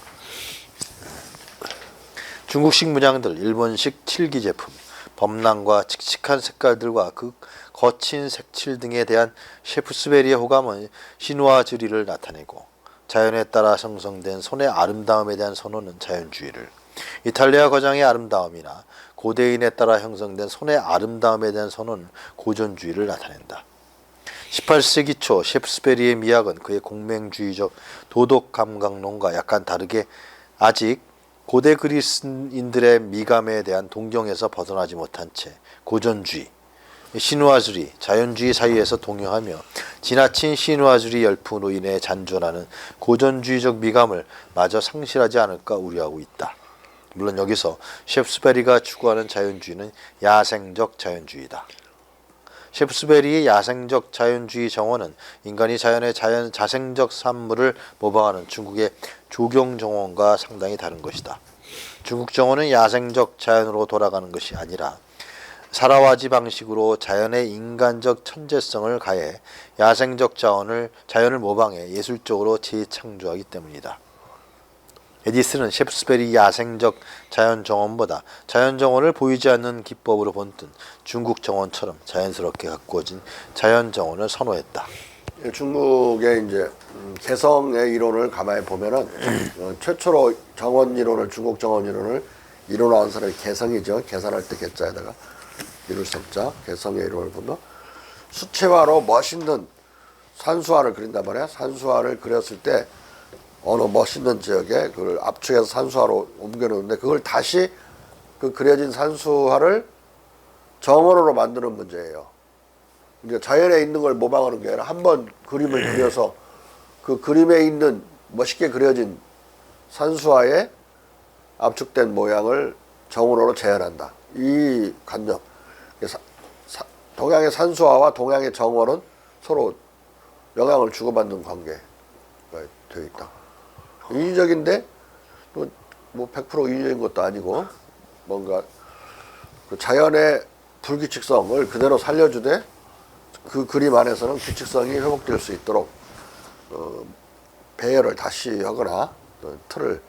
중국식 문양들, 일본식 칠기 제품, 범랑과 칙칙한 색깔들과 그 거친 색칠 등에 대한 셰프스베리의 호감은 신화주의를 나타내고 자연에 따라 형성된 손의 아름다움에 대한 선호는 자연주의를, 이탈리아 거장의 아름다움이나 고대인에 따라 형성된 손의 아름다움에 대한 선호는 고전주의를 나타낸다. 18세기 초 셰프스베리의 미학은 그의 공맹주의적 도덕 감각론과 약간 다르게 아직 고대 그리스인들의 미감에 대한 동경에서 벗어나지 못한 채 고전주의, 신화주의, 자연주의 사이에서 동요하며 지나친 신화주의 열풍으로 인해 잔존하는 고전주의적 미감을 마저 상실하지 않을까 우려하고 있다. 물론 여기서 셰프스베리가 추구하는 자연주의는 야생적 자연주의다. 셰프스베리의 야생적 자연주의 정원은 인간이 자연의 자생적 산물을 모방하는 중국의 조경 정원과 상당히 다른 것이다. 중국 정원은 야생적 자연으로 돌아가는 것이 아니라 사라와지 방식으로 자연의 인간적 천재성을 가해 야생적 자연을 모방해 예술적으로 재창조하기 때문이다. 에디슨은 셰프스베리 야생적 자연정원보다 자연정원을 보이지 않는 기법으로 본뜬 중국 정원처럼 자연스럽게 가꾸어진 자연정원을 선호했다. 중국의 이제 개성의 이론을 가만히 보면은 최초로 정원 이론을, 중국 정원 이론을 이론한 사람이 개성이죠. 계산할 때 개자에다가 이룰 성자, 개성의 이론을 보면 수채화로 멋있는 산수화를 그린단 말이야. 산수화를 그렸을 때 어느 멋있는 지역에 그걸 압축해서 산수화로 옮겨놓는데 그걸 다시 그 그려진 산수화를 정원으로 만드는 문제예요. 이제 자연에 있는 걸 모방하는 게 아니라 한번 그림을 그려서 그 그림에 있는 멋있게 그려진 산수화에 압축된 모양을 정원으로 재현한다. 이 관념. 동양의 산수화와 동양의 정원은 서로 영향을 주고받는 관계가 되어 있다. 인위적인데 뭐 100% 인위적인 것도 아니고 뭔가 그 자연의 불규칙성을 그대로 살려주되 그 그림 안에서는 규칙성이 회복될 수 있도록 배열을 다시 하거나 틀을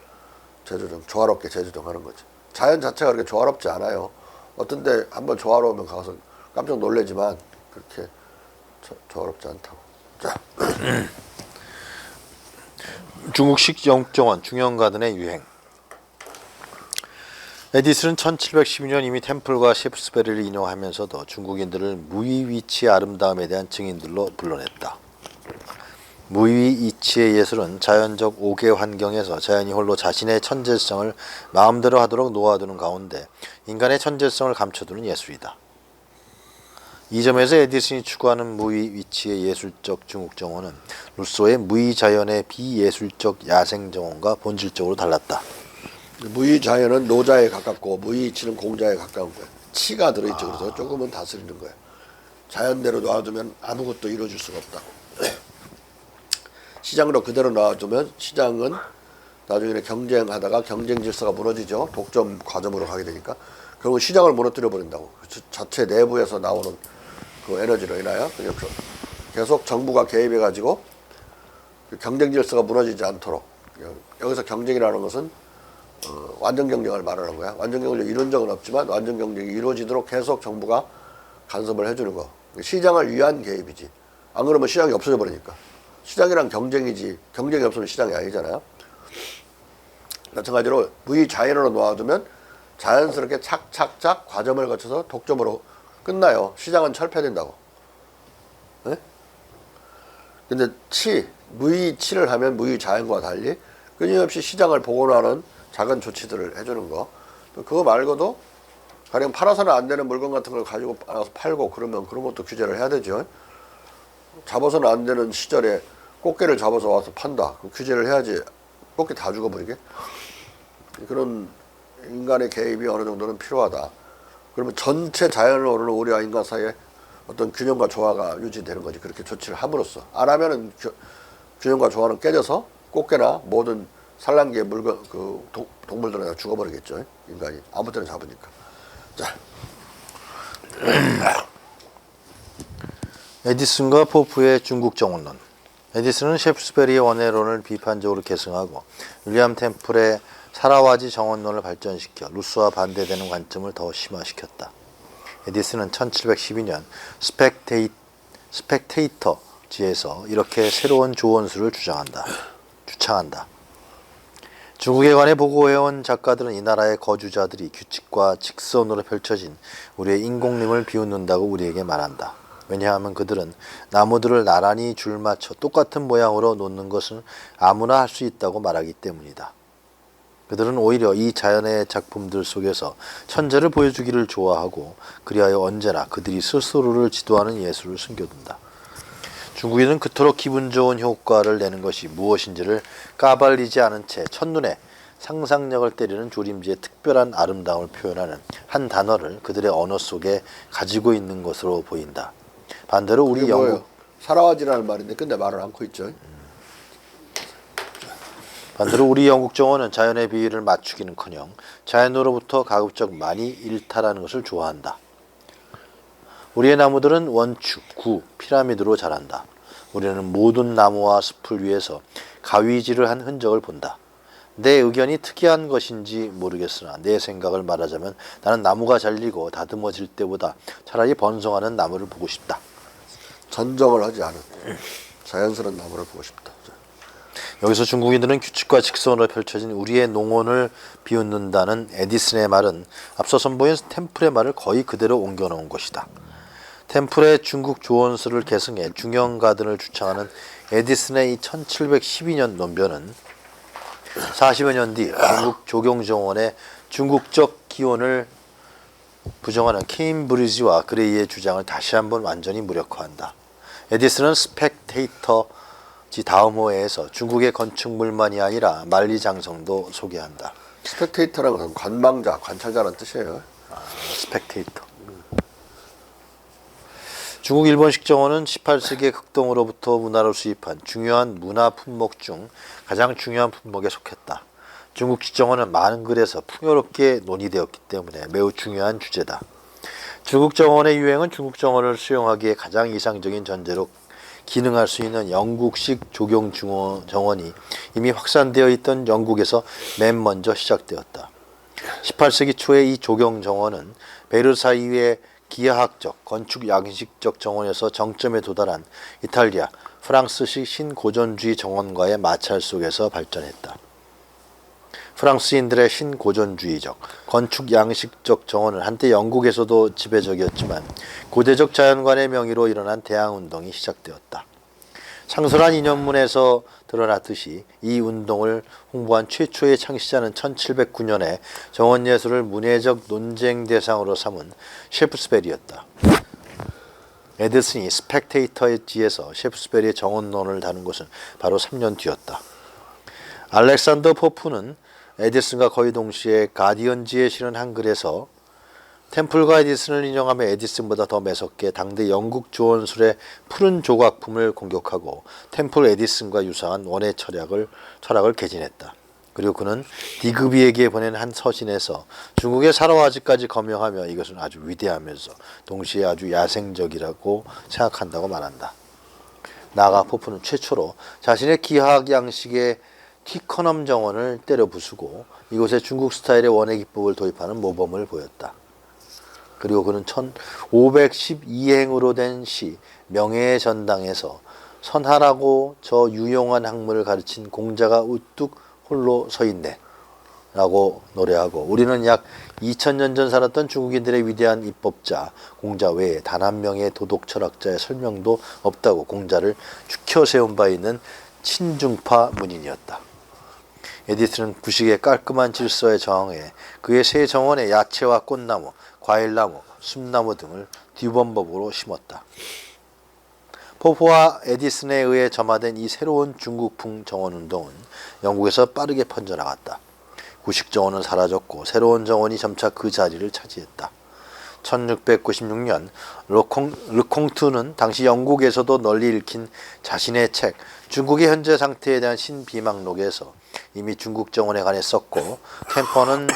조화롭게 재조정하는 거죠. 자연 자체가 그렇게 조화롭지 않아요. 어떤 데 한번 조화로우면 가서 깜짝 놀라지만 그렇게 조화롭지 않다고. 자. 중국식 영국정원 중형가든의 유행. 에디슨은 1712년 이미 템플과 셰프스베리를 인용하면서도 중국인들을 무의위치의 아름다움에 대한 증인들로 불러냈다. 무의위치의 예술은 자연적 5개 환경에서 자연이 홀로 자신의 천재성을 마음대로 하도록 놓아두는 가운데 인간의 천재성을 감춰두는 예술이다. 이 점에서 에디슨이 추구하는 무의위치의 예술적 중국정원은 루소의 무의자연의 비예술적 야생정원과 본질적으로 달랐다. 무의자연은 노자에 가깝고 무의치는 공자에 가까운 거예요. 치가 들어있죠. 그래서 조금은 다스리는 거예요. 자연대로 놔두면 아무것도 이루어질 수가 없다고. 시장으로 그대로 놔두면 시장은 나중에 경쟁하다가 경쟁 질서가 무너지죠. 독점 과점으로 가게 되니까. 그러면 시장을 무너뜨려 버린다고. 그 자체 내부에서 나오는 그 에너지로 인하여 계속 정부가 개입해가지고 경쟁 질서가 무너지지 않도록. 여기서 경쟁이라는 것은 완전 경쟁을 말하는 거야. 완전 경쟁을 이룬 적은 없지만 완전 경쟁이 이루어지도록 계속 정부가 간섭을 해주는 거. 시장을 위한 개입이지. 안 그러면 시장이 없어져 버리니까. 시장이란 경쟁이지 경쟁이 없으면 시장이 아니잖아요. 마찬가지로 무의자연으로 놓아두면 자연스럽게 착착착 과정을 거쳐서 독점으로 끝나요. 시장은 철폐된다고. 네? 근데 무의치를 하면 무의자연과 달리 끊임없이 시장을 복원하는 작은 조치들을 해주는 거. 그거 말고도 가령 팔아서는 안 되는 물건 같은 걸 가지고 나서 팔고 그러면 그런 것도 규제를 해야 되죠. 잡아서는 안 되는 시절에 꽃게를 잡아서 와서 판다. 그럼 규제를 해야지. 꽃게 다 죽어버리게. 그런 인간의 개입이 어느 정도는 필요하다. 그러면 전체 자연을 오르는 우리와 인간 사이에 어떤 균형과 조화가 유지되는 거지. 그렇게 조치를 함으로써. 안 하면은 균형과 조화는 깨져서 꽃게나 모든 산란기의 물건, 동물들은 다 죽어버리겠죠. 인간이. 아무 때나 잡으니까. 자. 에디슨과 포프의 중국 정원론. 에디슨은 셰프스베리의 원해론을 비판적으로 계승하고 윌리엄 템플의 사라와지 정원론을 발전시켜 루소와 반대되는 관점을 더 심화시켰다. 에디슨은 1712년 스펙테이터지에서 이렇게 새로운 조원수를 주창한다. 중국에 관해 보고해온 작가들은 이 나라의 거주자들이 규칙과 직선으로 펼쳐진 우리의 인공림을 비웃는다고 우리에게 말한다. 왜냐하면 그들은 나무들을 나란히 줄 맞춰 똑같은 모양으로 놓는 것은 아무나 할 수 있다고 말하기 때문이다. 그들은 오히려 이 자연의 작품들 속에서 천재를 보여주기를 좋아하고 그리하여 언제나 그들이 스스로를 지도하는 예술을 숨겨둔다. 중국인은 그토록 기분 좋은 효과를 내는 것이 무엇인지를 까발리지 않은 채 첫눈에 상상력을 때리는 조림지의 특별한 아름다움을 표현하는 한 단어를 그들의 언어 속에 가지고 있는 것으로 보인다. 반대로 우리 영국 사라와지라는 말인데 근데 말을 않고 있죠. 반대로 우리 영국 정원은 자연의 비위를 맞추기는커녕 자연으로부터 가급적 많이 일탈하는 것을 좋아한다. 우리의 나무들은 원축, 구, 피라미드로 자란다. 우리는 모든 나무와 숲을 위해서 가위질을 한 흔적을 본다. 내 의견이 특이한 것인지 모르겠으나 내 생각을 말하자면 나는 나무가 잘리고 다듬어질 때보다 차라리 번성하는 나무를 보고 싶다. 전정을 하지 않은 자연스러운 나무를 보고 싶다. 여기서 중국인들은 규칙과 직선으로 펼쳐진 우리의 농원을 비웃는다는 에디슨의 말은 앞서 선보인 템플의 말을 거의 그대로 옮겨놓은 것이다. 템플의 중국 조원수를 계승해 중형가든을 주창하는 에디슨의 이 1712년 논변은 40여 년 뒤 중국 조경정원의 중국적 기원을 부정하는 케임브리지와 그레이의 주장을 다시 한번 완전히 무력화한다. 에디슨은 스펙테이터지 다음 호에서 중국의 건축물만이 아니라 만리장성도 소개한다. 스펙테이터라는 것은 관망자, 관찰자라는 뜻이에요. 스펙테이터. 중국 일본식 정원은 18세기의 극동으로부터 문화를 수입한 중요한 문화 품목 중 가장 중요한 품목에 속했다. 중국식 정원은 많은 글에서 풍요롭게 논의되었기 때문에 매우 중요한 주제다. 중국 정원의 유행은 중국 정원을 수용하기에 가장 이상적인 전제로 기능할 수 있는 영국식 조경 정원이 이미 확산되어 있던 영국에서 맨 먼저 시작되었다. 18세기 초에 이 조경 정원은 베르사유의 기하학적, 건축 양식적 정원에서 정점에 도달한 이탈리아, 프랑스식 신고전주의 정원과의 마찰 속에서 발전했다. 프랑스인들의 신고전주의적, 건축 양식적 정원은 한때 영국에서도 지배적이었지만 고대적 자연관의 명의로 일어난 대항운동이 시작되었다. 상설한 이념문에서 드러났듯이 이 운동을 홍보한 최초의 창시자는 1709년에 정원예술을 문예적 논쟁 대상으로 삼은 셰프스베리였다. 에디슨이 스펙테이터지에서 셰프스베리의 정원론을 다룬 것은 바로 3년 뒤였다. 알렉산더 포프는 에디슨과 거의 동시에 가디언지에 실은 한글에서 템플과 에디슨을 인용하며 에디슨보다 더 매섭게 당대 영국 조원술의 푸른 조각품을 공격하고 템플 에디슨과 유사한 원의 철학을 개진했다. 그리고 그는 디그비에게 보낸 한 서신에서 중국의 사로아지까지 거명하며 이것은 아주 위대하면서 동시에 아주 야생적이라고 생각한다고 말한다. 나아가 포프는 최초로 자신의 기하학 양식의 티커넘 정원을 때려 부수고 이곳에 중국 스타일의 원의 기법을 도입하는 모범을 보였다. 그리고 그는 1512행으로 된 시 명예의 전당에서 선하라고 저 유용한 학문을 가르친 공자가 우뚝 홀로 서 있네 라고 노래하고 우리는 약 2000년 전 살았던 중국인들의 위대한 입법자 공자 외에 단 한 명의 도덕 철학자의 설명도 없다고 공자를 축혀 세운 바 있는 친중파 문인이었다. 에디슨은 구식의 깔끔한 질서에 저항해 그의 새 정원에 야채와 꽃나무, 과일나무, 숲나무 등을 뒤범벅으로 심었다. 포프와 에디슨에 의해 점화된 이 새로운 중국풍 정원운동은 영국에서 빠르게 퍼져나갔다. 구식 정원은 사라졌고 새로운 정원이 점차 그 자리를 차지했다. 1696년 르콩트는 당시 영국에서도 널리 읽힌 자신의 책 중국의 현재 상태에 대한 신비망록에서 이미 중국 정원에 관해 썼고 캠퍼는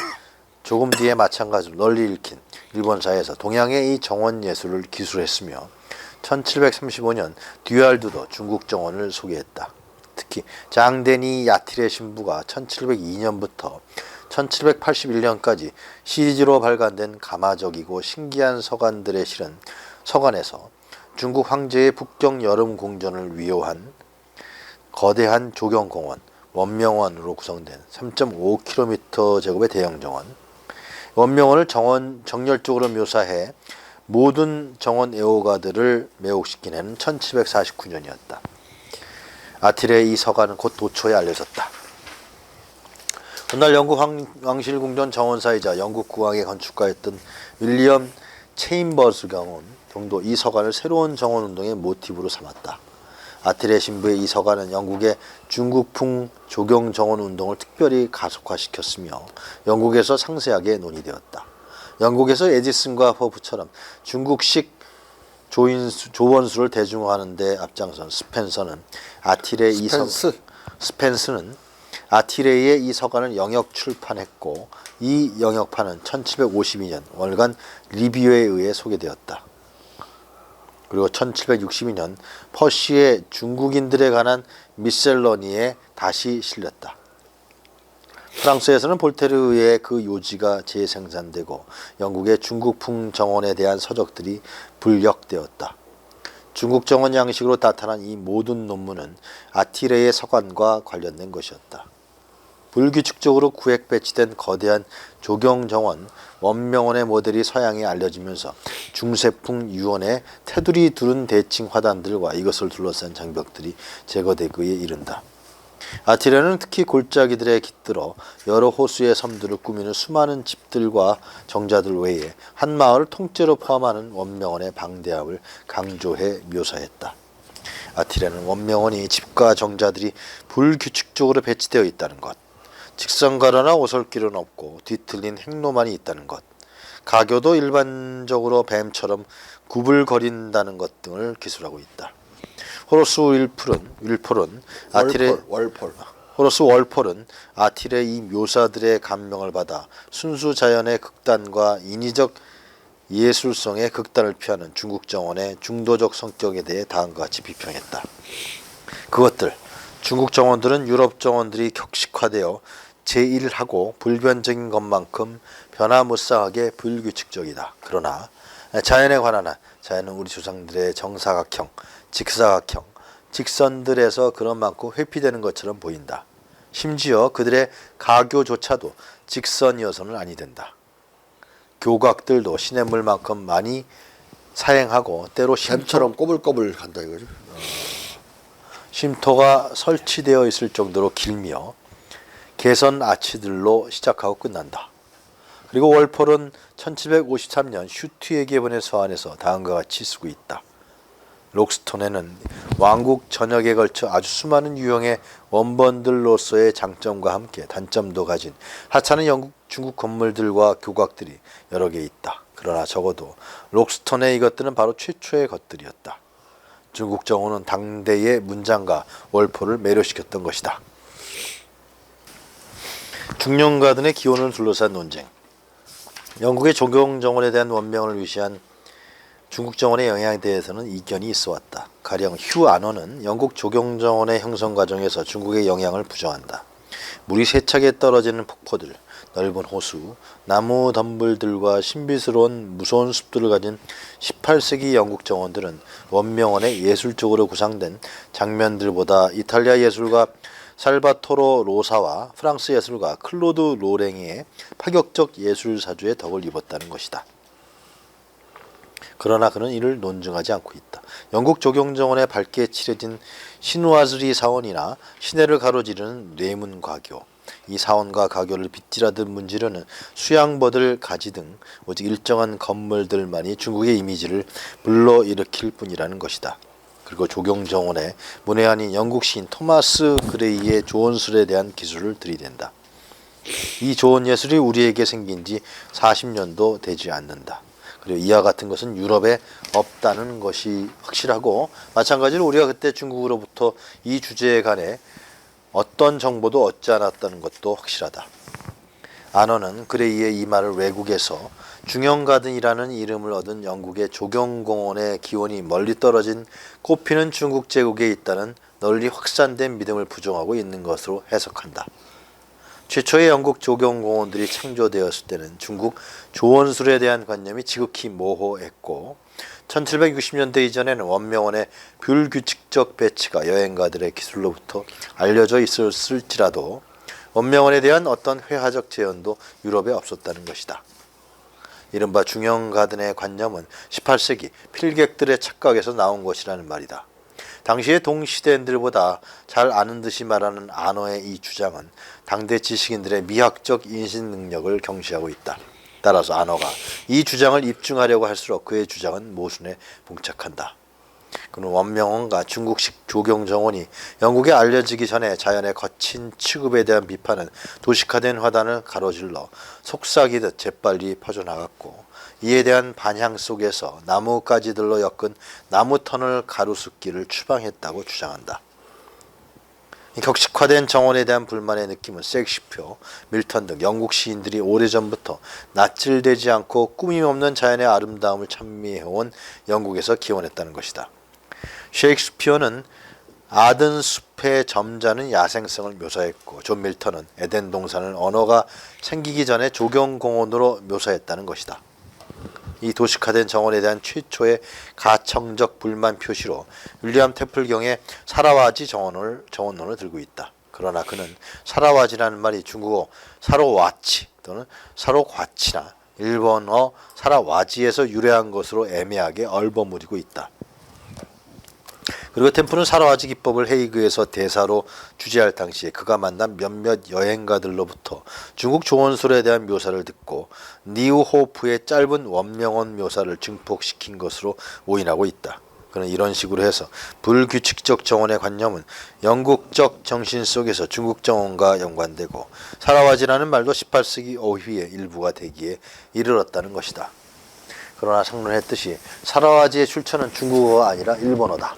조금 뒤에 마찬가지로 널리 읽힌 일본사에서 동양의 이 정원 예술을 기술했으며 1735년 듀알드도 중국 정원을 소개했다. 특히 장데니 야틸의 신부가 1702년부터 1781년까지 시리즈로 발간된 가마적이고 신기한 서간들에 실은 서간에서 중국 황제의 북경 여름 공전을 위요한 거대한 조경공원 원명원으로 구성된 3.5km 제곱의 대형 정원, 원명원을 정열적으로 묘사해 모든 정원 애호가들을 매혹시킨 해는 1749년이었다. 아틸의 이 서간은 곧 도초에 알려졌다. 훗날 영국 왕실 궁전 정원사이자 영국 국왕의 건축가였던 윌리엄 체인버스 경도 이 서간을 새로운 정원운동의 모티브로 삼았다. 아틸의 신부의 이 서간은 영국의 중국풍 조경 정원 운동을 특별히 가속화시켰으며 영국에서 상세하게 논의되었다. 영국에서 에디슨과 포프처럼 중국식 조원수를 대중화하는 데 앞장선 스펜스는 아티레이의 이 서간을 영역 출판했고 이 영역판은 1752년 월간 리뷰에 의해 소개되었다. 그리고 1762년 퍼시의 중국인들에 관한 미셀러니에 다시 실렸다. 프랑스에서는 볼테르에 의해 그 요지가 재생산되고 영국의 중국풍 정원에 대한 서적들이 분력되었다. 중국 정원 양식으로 나타난 이 모든 논문은 아티레의 서간과 관련된 것이었다. 불규칙적으로 구획 배치된 거대한 조경 정원 원명원의 모델이 서양에 알려지면서 중세풍 유원의 테두리 두른 대칭 화단들과 이것을 둘러싼 장벽들이 제거되기에 이른다. 아티레는 특히 골짜기들에 깃들어 여러 호수의 섬들을 꾸미는 수많은 집들과 정자들 외에 한 마을을 통째로 포함하는 원명원의 방대함을 강조해 묘사했다. 아티레는 원명원이 집과 정자들이 불규칙적으로 배치되어 있다는 것, 직선가로나 오솔길은 없고 뒤틀린 행로만이 있다는 것, 가교도 일반적으로 뱀처럼 구불거린다는 것 등을 기술하고 있다. 호로스 윌폴은 호러스 월폴은 아틸의 이 묘사들의 감명을 받아 순수 자연의 극단과 인위적 예술성의 극단을 피하는 중국 정원의 중도적 성격에 대해 다음과 같이 비평했다. 그것들, 중국 정원들은 유럽 정원들이 격식화되어 제1하고 불변적인 것만큼 변화무쌍하게 불규칙적이다. 그러나 자연에 관한 한, 자연은 우리 조상들의 정사각형, 직사각형, 직선들에서 그런 많고 회피되는 것처럼 보인다. 심지어 그들의 가교조차도 직선이어서는 아니 된다. 교각들도 시냇물만큼 많이 사행하고 때로 뱀처럼 꼬불꼬불 간다 이거죠. 쉼터가 설치되어 있을 정도로 길며 개선 아치들로 시작하고 끝난다. 그리고 월폴은 1753년 슈트에게 보낸 서한에서 다음과 같이 쓰고 있다. 록스톤에는 왕국 전역에 걸쳐 아주 수많은 유형의 원본들로서의 장점과 함께 단점도 가진 하찮은 영국 중국 건물들과 교각들이 여러 개 있다. 그러나 적어도 록스톤의 이것들은 바로 최초의 것들이었다. 중국 정원은 당대의 문장가 월폴을 매료시켰던 것이다. 중년가든의 기원을 둘러싼 논쟁. 영국의 조경 정원에 대한 원명을 위시한 중국 정원의 영향에 대해서는 이견이 있어왔다. 가령 휴 아너는 영국 조경 정원의 형성 과정에서 중국의 영향을 부정한다. 물이 세차게 떨어지는 폭포들, 넓은 호수, 나무 덤불들과 신비스러운 무서운 숲들을 가진 18세기 영국 정원들은 원명원의 예술적으로 구상된 장면들보다 이탈리아 예술가 살바토로 로사와 프랑스 예술가 클로드 로랭의 파격적 예술사주에 덕을 입었다는 것이다. 그러나 그는 이를 논증하지 않고 있다. 영국 조경정원에 밝게 칠해진 신우아즈리 사원이나 시내를 가로지르는 뇌문 과교, 이 사원과 가교를 빗질하듯 문지르는 수양버들 가지 등 오직 일정한 건물들만이 중국의 이미지를 불러일으킬 뿐이라는 것이다. 그리고 조경정원의 문외한인 영국 시인 토마스 그레이의 조언술에 대한 기술을 들이댄다. 이 조언 예술이 우리에게 생긴 지 40년도 되지 않는다. 그리고 이와 같은 것은 유럽에 없다는 것이 확실하고, 마찬가지로 우리가 그때 중국으로부터 이 주제에 관해 어떤 정보도 얻지 않았다는 것도 확실하다. 아너는 그레이의 이 말을 외국에서 중형가든이라는 이름을 얻은 영국의 조경공원의 기원이 멀리 떨어진 꽃피는 중국 제국에 있다는 널리 확산된 믿음을 부정하고 있는 것으로 해석한다. 최초의 영국 조경공원들이 창조되었을 때는 중국 조원술에 대한 관념이 지극히 모호했고 1760년대 이전에는 원명원의 불규칙적 배치가 여행가들의 기술로부터 알려져 있었을지라도 원명원에 대한 어떤 회화적 재현도 유럽에 없었다는 것이다. 이른바 중형가든의 관념은 18세기 필객들의 착각에서 나온 것이라는 말이다. 당시의 동시대인들보다 잘 아는 듯이 말하는 아너의 이 주장은 당대 지식인들의 미학적 인식 능력을 경시하고 있다. 따라서 아너가 이 주장을 입증하려고 할수록 그의 주장은 모순에 봉착한다. 그는 원명원과 중국식 조경정원이 영국에 알려지기 전에 자연의 거친 취급에 대한 비판은 도식화된 화단을 가로질러 속삭이듯 재빨리 퍼져나갔고, 이에 대한 반향 속에서 나뭇가지들로 엮은 나무터널 가로수길을 추방했다고 주장한다. 격식화된 정원에 대한 불만의 느낌은 셰익스피어, 밀턴 등 영국 시인들이 오래전부터 낯질되지 않고 꾸밈없는 자연의 아름다움을 찬미해온 영국에서 기원했다는 것이다. 셰익스피어는 아든 숲의 점잖은 야생성을 묘사했고, 존 밀턴은 에덴 동산을 언어가 생기기 전에 조경공원으로 묘사했다는 것이다. 이 도식화된 정원에 대한 최초의 가청적 불만 표시로 윌리엄 태플경의 사라와지 정원론을 들고 있다. 그러나 그는 사라와지라는 말이 중국어 사로와치 또는 사로과치나 일본어 사라와지에서 유래한 것으로 애매하게 얼버무리고 있다. 그리고 템플은 사라와지 기법을 헤이그에서 대사로 주재할 당시에 그가 만난 몇몇 여행가들로부터 중국 조원술에 대한 묘사를 듣고 니우호프의 짧은 원명원 묘사를 증폭시킨 것으로 오인하고 있다. 그는 이런 식으로 해서 불규칙적 정원의 관념은 영국적 정신 속에서 중국 정원과 연관되고 사라와지라는 말도 18세기 어휘의 일부가 되기에 이르렀다는 것이다. 그러나 상론했듯이 사라와지의 출처는 중국어가 아니라 일본어다.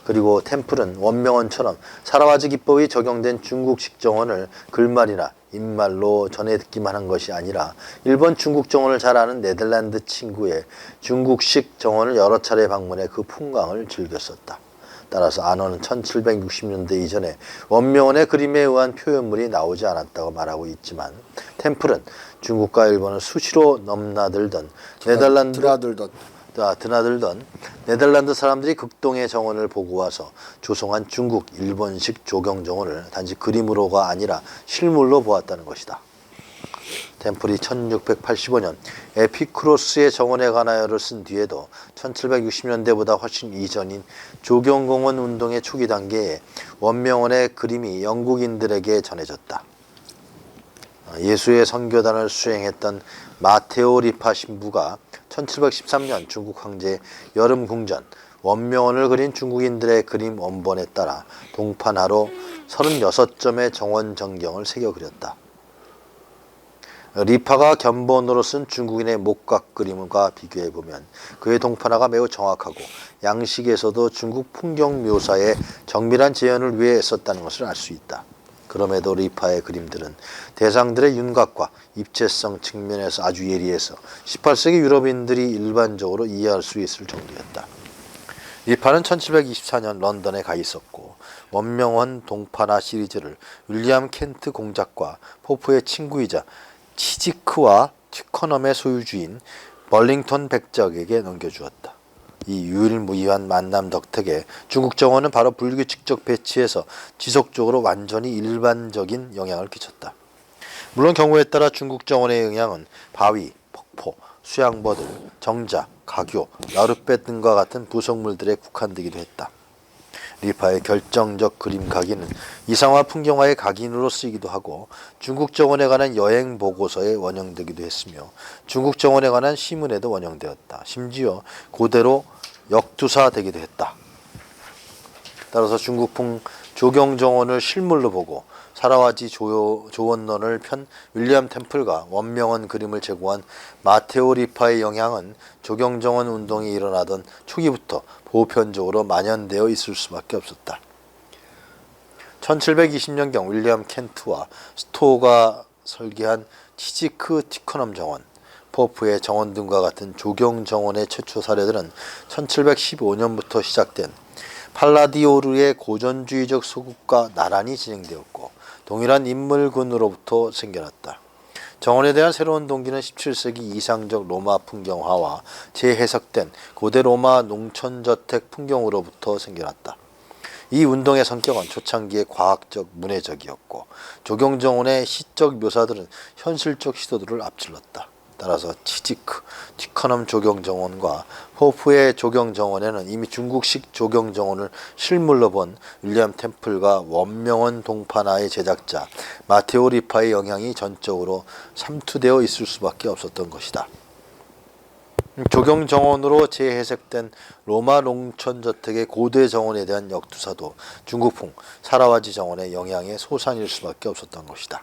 그리고 템플은 원명원처럼 사라와지 기법이 적용된 중국식 정원을 글말이나 입말로 전해 듣기만 한 것이 아니라 일본 중국 정원을 잘 아는 네덜란드 친구의 중국식 정원을 여러 차례 방문해 그 풍광을 즐겼었다. 따라서 안원은 1760년대 이전에 원명원의 그림에 의한 표현물이 나오지 않았다고 말하고 있지만 템플은 중국과 일본을 수시로 넘나들던 드나들던 네덜란드 사람들이 극동의 정원을 보고 와서 조성한 중국, 일본식 조경 정원을 단지 그림으로가 아니라 실물로 보았다는 것이다. 템플이 1685년 에피쿠로스의 정원에 관하여를 쓴 뒤에도 1760년대보다 훨씬 이전인 조경공원 운동의 초기 단계에 원명원의 그림이 영국인들에게 전해졌다. 예수의 선교단을 수행했던 마테오 리파 신부가 1713년 중국 황제 여름궁전 원명원을 그린 중국인들의 그림 원본에 따라 동판하로 36점의 정원 전경을 새겨 그렸다. 리파가 견본으로 쓴 중국인의 목각 그림과 비교해보면 그의 동판화가 매우 정확하고 양식에서도 중국 풍경 묘사에 정밀한 재현을 위해 썼다는 것을 알 수 있다. 그럼에도 리파의 그림들은 대상들의 윤곽과 입체성 측면에서 아주 예리해서 18세기 유럽인들이 일반적으로 이해할 수 있을 정도였다. 리파는 1724년 런던에 가 있었고 원명원 동판화 시리즈를 윌리엄 켄트 공작과 포프의 친구이자 치지크와 튜커넘의 소유주인 벌링턴 백작에게 넘겨주었다. 이 유일무이한 만남 덕택에 중국 정원은 바로 불규칙적 배치에서 지속적으로 완전히 일반적인 영향을 끼쳤다. 물론 경우에 따라 중국 정원의 영향은 바위, 폭포, 수양버들, 정자, 가교, 나룻배 등과 같은 부속물들에 국한되기도 했다. 리파의 결정적 그림 각인은 이상화 풍경화의 각인으로 쓰이기도 하고 중국 정원에 관한 여행 보고서에 원형되기도 했으며 중국 정원에 관한 시문에도 원형되었다. 심지어 고대로 역투사되기도 했다. 따라서 중국풍 조경 정원을 실물로 보고 사라와지 조원론을 편 윌리엄 템플과 원명원 그림을 제공한 마테오 리파의 영향은 조경 정원 운동이 일어나던 초기부터 보편적으로 만연되어 있을 수밖에 없었다. 1720년경 윌리엄 켄트와 스토어가 설계한 치지크 티커넘 정원, 포프의 정원 등과 같은 조경 정원의 최초 사례들은 1715년부터 시작된 팔라디오르의 고전주의적 소극과 나란히 진행되었고 동일한 인물군으로부터 생겨났다. 정원에 대한 새로운 동기는 17세기 이상적 로마 풍경화와 재해석된 고대 로마 농촌저택 풍경으로부터 생겨났다. 이 운동의 성격은 초창기에 과학적, 문해적이었고 조경정원의 시적 묘사들은 현실적 시도들을 앞질렀다. 따라서 치지크, 티커넘 조경정원과 포프의 조경정원에는 이미 중국식 조경정원을 실물로 본 윌리엄 템플과 원명원 동판화의 제작자 마테오 리파의 영향이 전적으로 삼투되어 있을 수밖에 없었던 것이다. 조경정원으로 재해석된 로마 농촌저택의 고대 정원에 대한 역투사도 중국풍 사라와지 정원의 영향의 소산일 수밖에 없었던 것이다.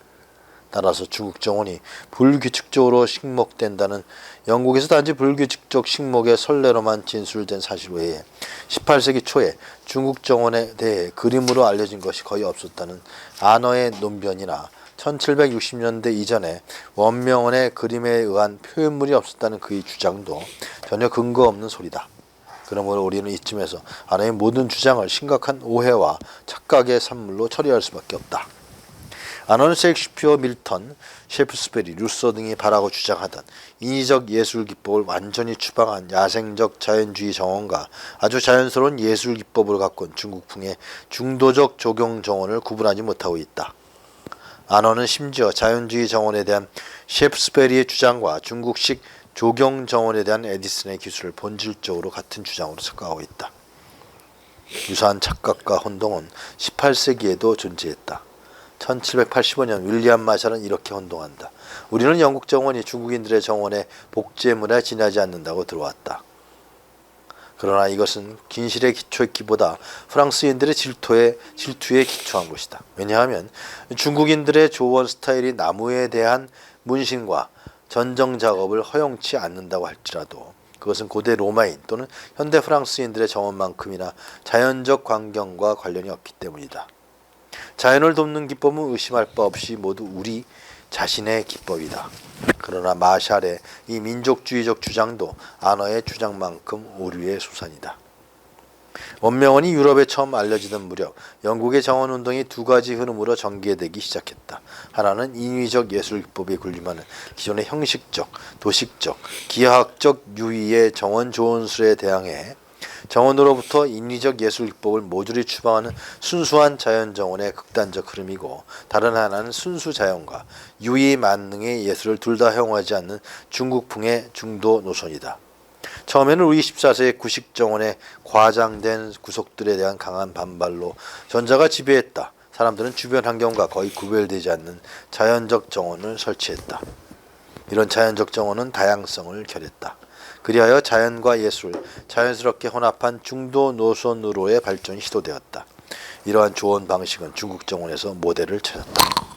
따라서 중국 정원이 불규칙적으로 식목된다는 영국에서 단지 불규칙적 식목의 선례로만 진술된 사실 외에 18세기 초에 중국 정원에 대해 그림으로 알려진 것이 거의 없었다는 안어의 논변이나 1760년대 이전에 원명원의 그림에 의한 표현물이 없었다는 그의 주장도 전혀 근거 없는 소리다. 그러므로 우리는 이쯤에서 안어의 모든 주장을 심각한 오해와 착각의 산물로 처리할 수밖에 없다. 안어는 셰익스피어, 밀턴, 셰프스베리, 루소 등이 바라고 주장하던 인위적 예술 기법을 완전히 추방한 야생적 자연주의 정원과 아주 자연스러운 예술 기법을 가꾼 중국풍의 중도적 조경 정원을 구분하지 못하고 있다. 안어는 심지어 자연주의 정원에 대한 셰프스베리의 주장과 중국식 조경 정원에 대한 에디슨의 기술을 본질적으로 같은 주장으로 섞어가고 있다. 유사한 착각과 혼동은 18세기에도 존재했다. 1785년 윌리엄 마샬은 이렇게 혼동한다. 우리는 영국 정원이 중국인들의 정원에 복제물에 지나지 않는다고 들어왔다. 그러나 이것은 긴실에 기초했기보다 프랑스인들의 질투에 기초한 것이다. 왜냐하면 중국인들의 조원 스타일이 나무에 대한 문신과 전정 작업을 허용치 않는다고 할지라도 그것은 고대 로마인 또는 현대 프랑스인들의 정원만큼이나 자연적 광경과 관련이 없기 때문이다. 자연을 돕는 기법은 의심할 바 없이 모두 우리 자신의 기법이다. 그러나 마샬의 이 민족주의적 주장도 아너의 주장만큼 오류의 수산이다. 원명원이 유럽에 처음 알려지던 무렵 영국의 정원운동이 두 가지 흐름으로 전개되기 시작했다. 하나는 인위적 예술기법에 군림하는 기존의 형식적, 도식적, 기하학적 유의의 정원 조언술에 대항해 정원으로부터 인위적 예술기법을 모조리 추방하는 순수한 자연정원의 극단적 흐름이고, 다른 하나는 순수자연과 유의 만능의 예술을 둘 다 허용하지 않는 중국풍의 중도 노선이다. 처음에는 루이 14세의 구식정원의 과장된 구석들에 대한 강한 반발로 전자가 지배했다. 사람들은 주변 환경과 거의 구별되지 않는 자연적 정원을 설치했다. 이런 자연적 정원은 다양성을 결했다. 그리하여 자연과 예술을 자연스럽게 혼합한 중도 노선으로의 발전이 시도되었다. 이러한 조언 방식은 중국 정원에서 모델을 찾았다.